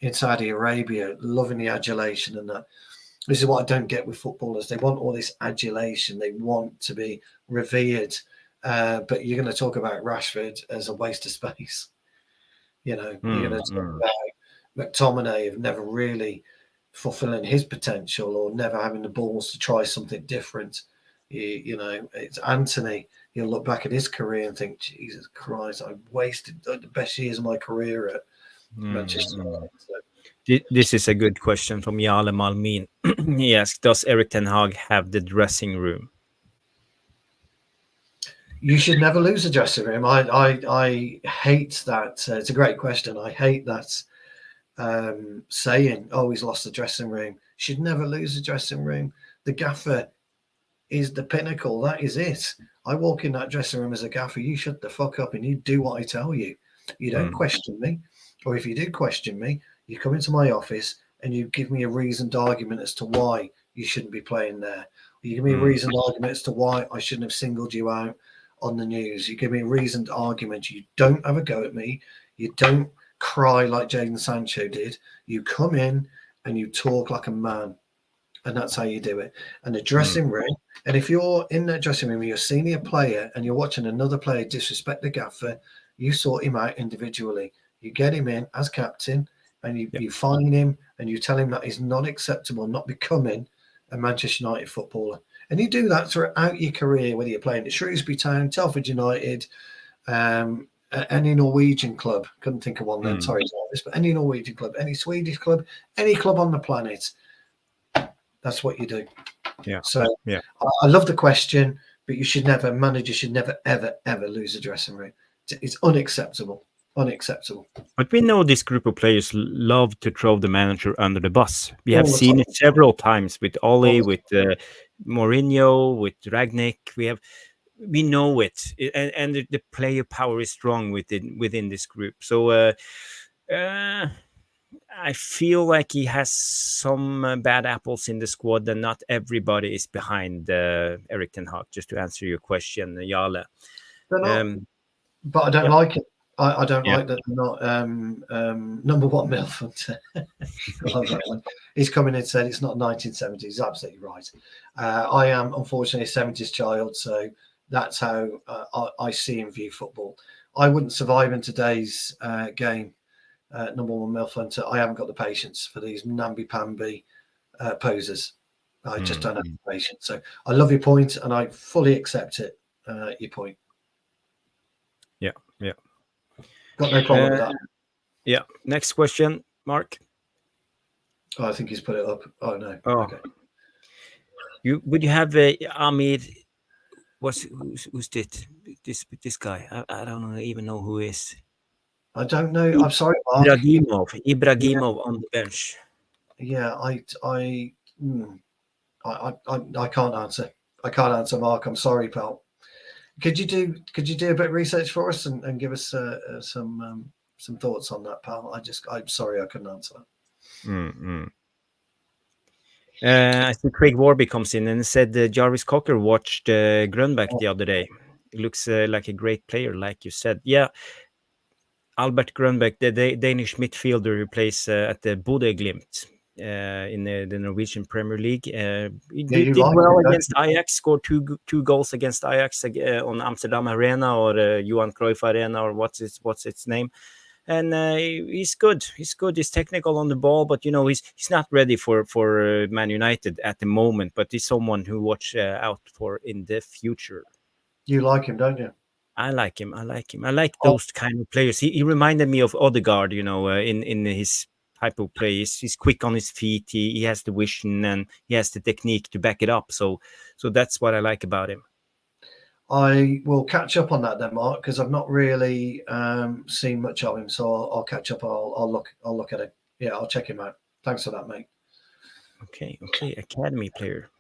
in Saudi Arabia, loving the adulation and that. This is what I don't get with footballers. They want all this adulation. They want to be revered. But you're going to talk about Rashford as a waste of space. You're going to talk about McTominay of never really fulfilling his potential or never having the balls to try something different. It's Anthony. You'll look back at his career and think, Jesus Christ, I wasted the best years of my career at Manchester United. This is a good question from Yale Malmin. He asked, does Erik Ten Hag have the dressing room? You should never lose a dressing room. I hate that. It's a great question. I hate that saying, oh, he's lost the dressing room. Should never lose a dressing room. The gaffer is the pinnacle. That is it. I walk in that dressing room as a gaffer. You shut the fuck up and you do what I tell you. You don't question me. Or if you did question me, you come into my office and you give me a reasoned argument as to why you shouldn't be playing there. You give me a reasoned argument as to why I shouldn't have singled you out on the news. You give me a reasoned argument. You don't have a go at me. You don't cry like Jadon Sancho did. You come in and you talk like a man. And that's how you do it. And the dressing room, and if you're in that dressing room, you're a senior player and you're watching another player disrespect the gaffer, you sort him out individually. You get him in as captain and you fine him and you tell him that he's not acceptable, not becoming a Manchester United footballer. And you do that throughout your career, whether you're playing at Shrewsbury Town, Telford United, any Norwegian club. Couldn't think of one then, sorry, Jarvis, but any Norwegian club, any Swedish club, any club on the planet. That's what you do. Yeah. So I love the question, but managers should never, ever, ever lose a dressing room. It's unacceptable. Unacceptable. But we know this group of players love to throw the manager under the bus. We have seen it several times with Ole, with Mourinho, with Ragnick. We have we know it, and the player power is strong within this group. So I feel like he has some bad apples in the squad, and not everybody is behind Erik Ten Hag. Just to answer your question, Jale. They're not, but I don't yeah. like it. I don't Yeah. like that they're not number one midfielder. He's come in and said it's not 1970s. He's absolutely right. I am unfortunately a 70s child, so that's how I see and view football. I wouldn't survive in today's game. Number one midfielder. I haven't got the patience for these namby-pamby posers. I just don't have the patience. So I love your point, and I fully accept it. Your point. Yeah. Got no problem with that. Yeah. Next question, Mark. Oh, I think he's put it up. Oh no. Oh. Okay. Would you have Ahmed? Who's this guy? I don't even know who is. I don't know. I'm sorry, Mark. Ibrahimov on the bench. Yeah, I can't answer. I can't answer, Mark. I'm sorry, pal. Could you do a bit of research for us and give us some thoughts on that, pal? I'm sorry I couldn't answer that. I think Craig Warby comes in and said Jarvis Cocker watched Grönbach the other day. He looks like a great player, like you said. Yeah, Albert Grönbach, the Danish midfielder who plays at the Bodø Glimt in the Norwegian Premier League. He did well against Ajax, scored two goals against Ajax on Amsterdam Arena or Johan Cruyff Arena or what's its name. And he's good. He's good. He's technical on the ball, but he's not ready for Man United at the moment. But he's someone who watch out for in the future. You like him, don't you? I like him. I like those kind of players. He reminded me of Odegaard, in his type of play. He's quick on his feet. He has the vision and he has the technique to back it up. So that's what I like about him. I will catch up on that then, Mark, because I've not really seen much of him. So I'll catch up. I'll look at it. Yeah, I'll check him out. Thanks for that, mate. Okay. Academy player.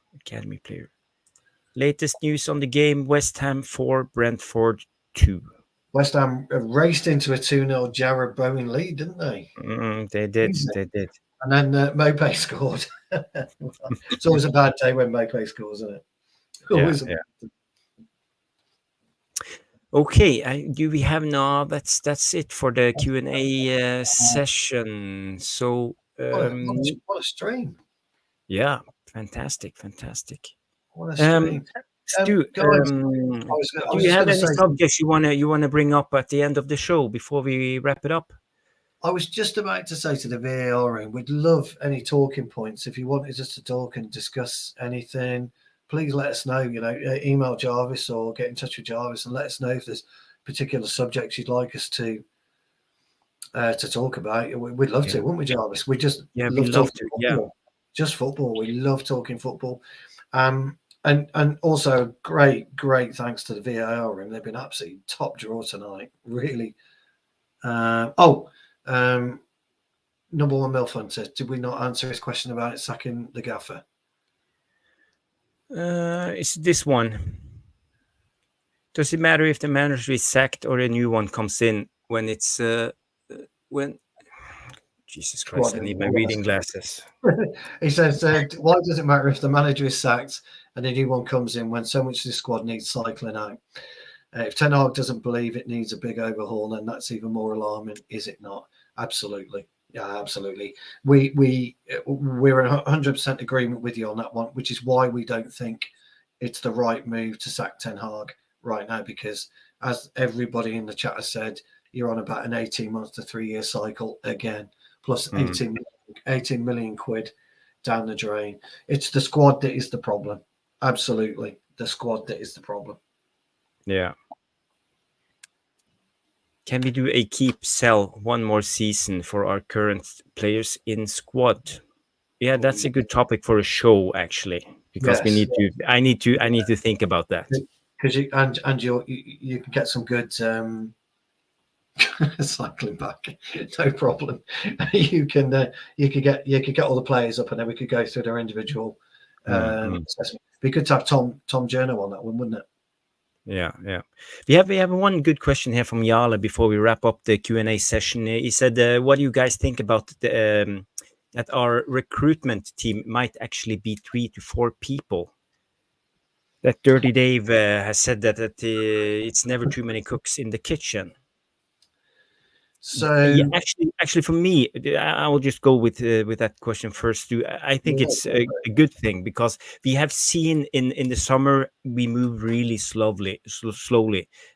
Latest news on the game: West Ham 4, Brentford 2. West Ham raced into a 2-0 Jarrod Bowen lead, didn't they? They did. And then Mopé scored. It's always a bad day when Mopé scores, isn't it? Yeah. Okay, do we have now? That's it for the Q&A session. So what a stream! Yeah, fantastic. What a stream! Stu, guys, do you have any subjects you wanna bring up at the end of the show before we wrap it up? I was just about to say to the VAR room, we'd love any talking points. If you wanted us to talk and discuss anything, please let us know. Email Jarvis or get in touch with Jarvis and let us know if there's particular subjects you'd like us to talk about. We'd love to, wouldn't we, Jarvis? We just love talking football. Yeah. Just football. We love talking football. And also great thanks to the VAR room. They've been absolutely top draw tonight. Really. Number one Milf Hunter. Did we not answer his question about sacking the gaffer? It's this one. Does it matter if the manager is sacked or a new one comes in when it's when? Jesus Christ! I need my reading glasses. He says, "Why does it matter if the manager is sacked and a new one comes in when so much of the squad needs cycling out? If Ten Hag doesn't believe it needs a big overhaul, then that's even more alarming, is it not?" Absolutely. Yeah, absolutely. We're 100% agreement with you on that one, which is why we don't think it's the right move to sack Ten Hag right now, because as everybody in the chat has said, you're on about an 18 month to 3 year cycle again, plus 18 million quid down the drain. It's the squad that is the problem. Absolutely. The squad that is the problem. Yeah. Can we do a keep sell one more season for our current players in squad? Yeah, that's a good topic for a show, actually, because we need to. I need to think about that. Because you can get some good cycling back, no problem. You could get all the players up, and then we could go through their individual assessment. We could have Tom Journo on that one, wouldn't it? Yeah, yeah. We have one good question here from Yala before we wrap up the Q&A session. He said, "What do you guys think about that our recruitment team might actually be 3 to 4 people?" That Dirty Dave has said that it's never too many cooks in the kitchen. Yeah, So actually, for me, I will just go with that question first. Too, I think yeah, it's a good thing because we have seen in the summer we move really slowly,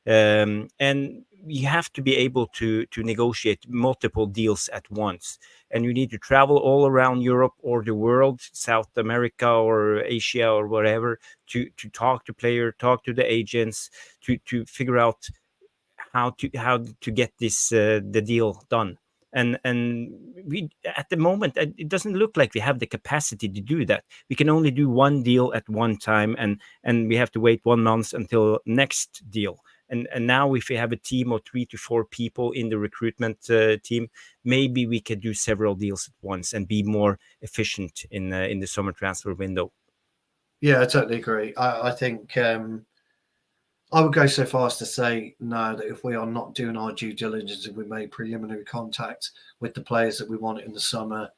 and you have to be able to negotiate multiple deals at once, and you need to travel all around Europe or the world, South America or Asia or whatever, to talk to player, talk to the agents, to figure out how to get this the deal done. And we at the moment it doesn't look like we have the capacity to do that. We can only do one deal at one time, and we have to wait 1 month until next deal. And now if we have a team of 3 to 4 people in the recruitment team, maybe we could do several deals at once and be more efficient in the summer transfer window. yeah, I totally agree. I think I would go so far as to say no, that if we are not doing our due diligence and we made preliminary contact with the players that we want in the summer,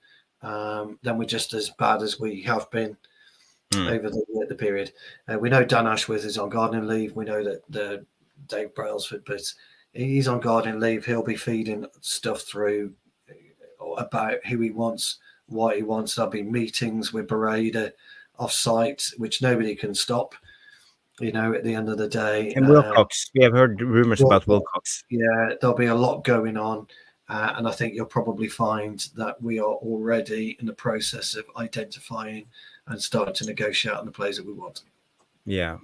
then we're just as bad as we have been Hmm. over the period. We know Dan Ashworth is on gardening leave. We know that the Dave Brailsford, but he's on gardening leave. He'll be feeding stuff through about who he wants, what he wants. There'll be meetings with Bereda off site, which nobody can stop. At the end of the day, And Wilcox, we have heard rumors about Wilcox. yeah, there'll be a lot going on. And I think you'll probably find that we are already in the process of identifying and starting to negotiate on the players that we want. Yeah.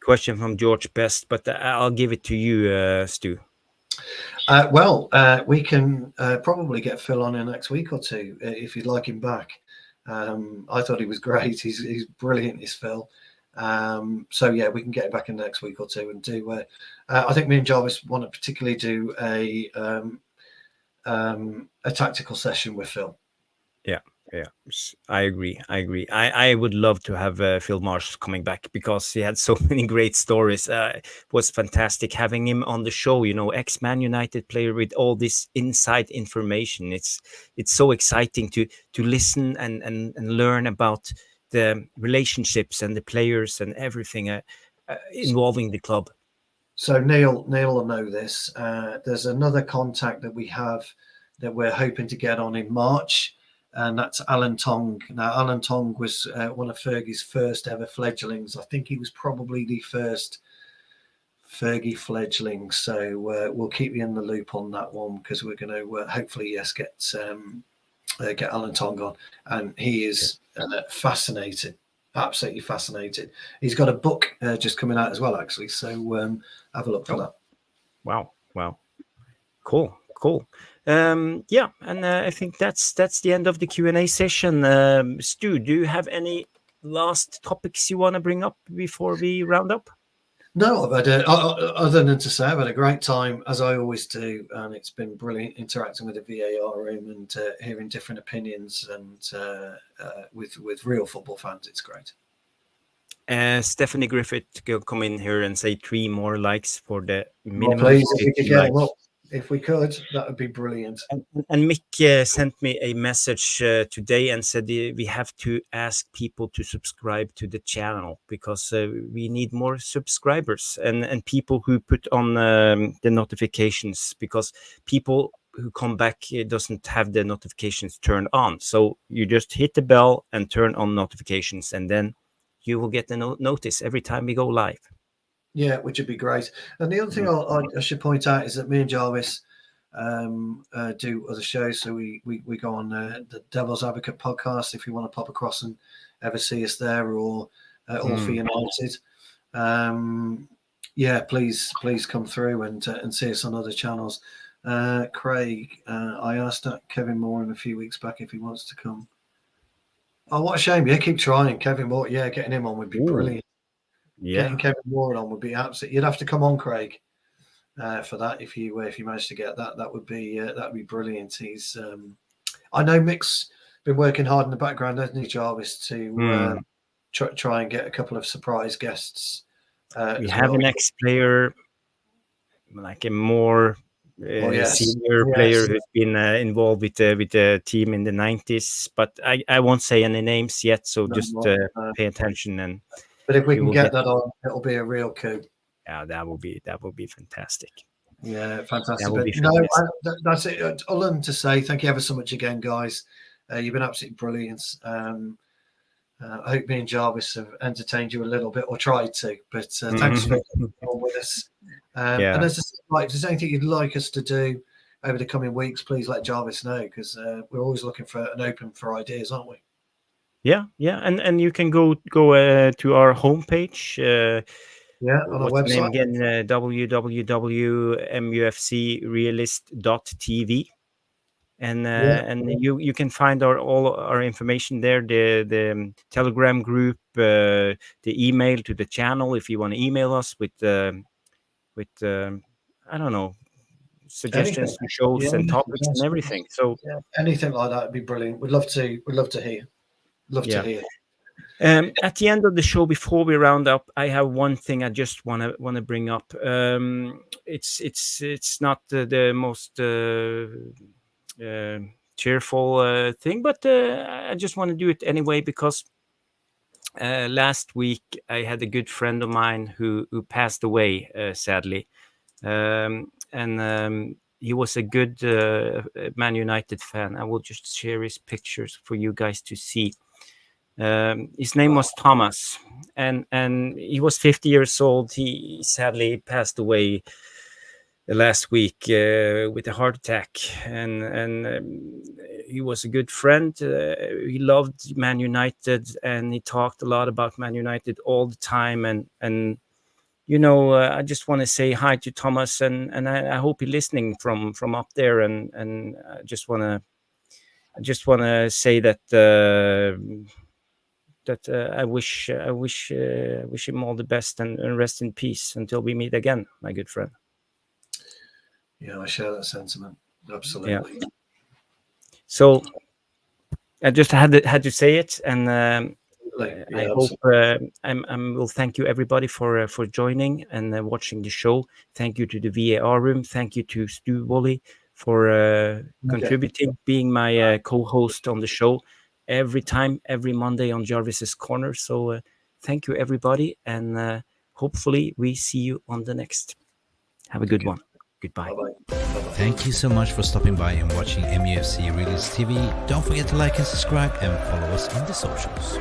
Question from George Best, but I'll give it to you, Stu. We can probably get Phil on in the next week or two if you'd like him back. I thought he was great. He's brilliant, is Phil. So yeah, we can get him back in the next week or two and do. I think me and Jarvis want to particularly do a tactical session with Phil. Yeah, yeah, I agree. I would love to have Phil Marsh coming back because he had so many great stories. It was fantastic having him on the show. Ex-Man United player with all this inside information. It's so exciting to listen and learn about the relationships and the players and everything involving the club. So Neil will know this. There's another contact that we have that we're hoping to get on in March, and that's Alan Tong. Now, Alan Tong was one of Fergie's first ever fledglings. I think he was probably the first Fergie fledgling. So we'll keep you in the loop on that one because we're going to hopefully, yes, get Alan Tong on, and he is fascinated. Absolutely fascinated. He's got a book just coming out as well, actually. So have a look for that. Wow. Cool. Yeah, and I think that's the end of the Q&A session. Stu, do you have any last topics you want to bring up before we round up? No, I've had other than to say I've had a great time as I always do, and it's been brilliant interacting with the VAR room and hearing different opinions and with real football fans. It's great. Stephanie Griffith will come in here and say 3 more likes for the minimum. Well, please, if we could get likes. them up, if we could, that would be brilliant. And Mick sent me a message today and said we have to ask people to subscribe to the channel because we need more subscribers and people who put on the notifications, because people who come back doesn't have the notifications turned on. So you just hit the bell and turn on notifications, and then you will get the notice every time we go live. Yeah, which would be great. And the other thing I should point out is that me and Jarvis do other shows. So we go on the Devil's Advocate podcast if you want to pop across and ever see us there, or All for United. Yeah, please come through and see us on other channels. Craig, I asked Kevin Moore a few weeks back if he wants to come. Oh, what a shame! Yeah, keep trying, Kevin Moore. Yeah, getting him on would be brilliant. Yeah. Getting Kevin Moore on would be absolutely. You'd have to come on, Craig, for that if you managed to get that. That would be brilliant. He's I know Mick's been working hard in the background, hasn't he, Jarvis, to try and get a couple of surprise guests We as have well. an ex-player, like a more Yes, senior player who's been involved with the team in the 90s, but I won't say any names yet, so just pay attention, and but if we you can will get get. that on, it'll be a real coup. Yeah, that will be fantastic. Yeah, That fantastic. will But be no, fantastic. that's it. Other than to say thank you ever so much again, guys. You've been absolutely brilliant. I hope me and Jarvis have entertained you a little bit, or tried to. But thanks for being on with us. Yeah. And if there's anything you'd like us to do over the coming weeks, please let Jarvis know, because we're always looking for an open for ideas, aren't we? Yeah, and you can go to our homepage. Yeah, on our What's the name website. again? www.mufcrealist.tv, and you can find all our information there. The Telegram group, the email to the channel if you want to email us with I don't know, suggestions Anything. to shows Yeah, and topics and suggestions. everything. So Yeah, anything like that would be brilliant. We'd love to hear. Love to yeah. hear. At the end of the show, before we round up, I have one thing I just want to bring up. It's not the most cheerful thing, but I just want to do it anyway because last week I had a good friend of mine who passed away, sadly, and he was a good Man United fan. I will just share his pictures for you guys to see. His name was Thomas, and he was 50 years old. He sadly passed away last week with a heart attack, and he was a good friend. He loved Man United, and he talked a lot about Man United all the time. And I just want to say hi to Thomas, and I hope he's listening from up there. And I just want to say that. I wish him all the best and rest in peace until we meet again, my good friend. Yeah, I share that sentiment. Absolutely. Yeah. So I just had to say it, and I hope I will thank you everybody for joining and watching the show. Thank you to the VAR room. Thank you to Stu Woolley for contributing, being my co-host on the show every Monday on Jarvis's Corner. So thank you everybody, and hopefully we see you on the next. Have a good one. Goodbye. Bye-bye. Thank you so much for stopping by and watching MUFC Realist TV. Don't forget to like and subscribe and follow us on the socials.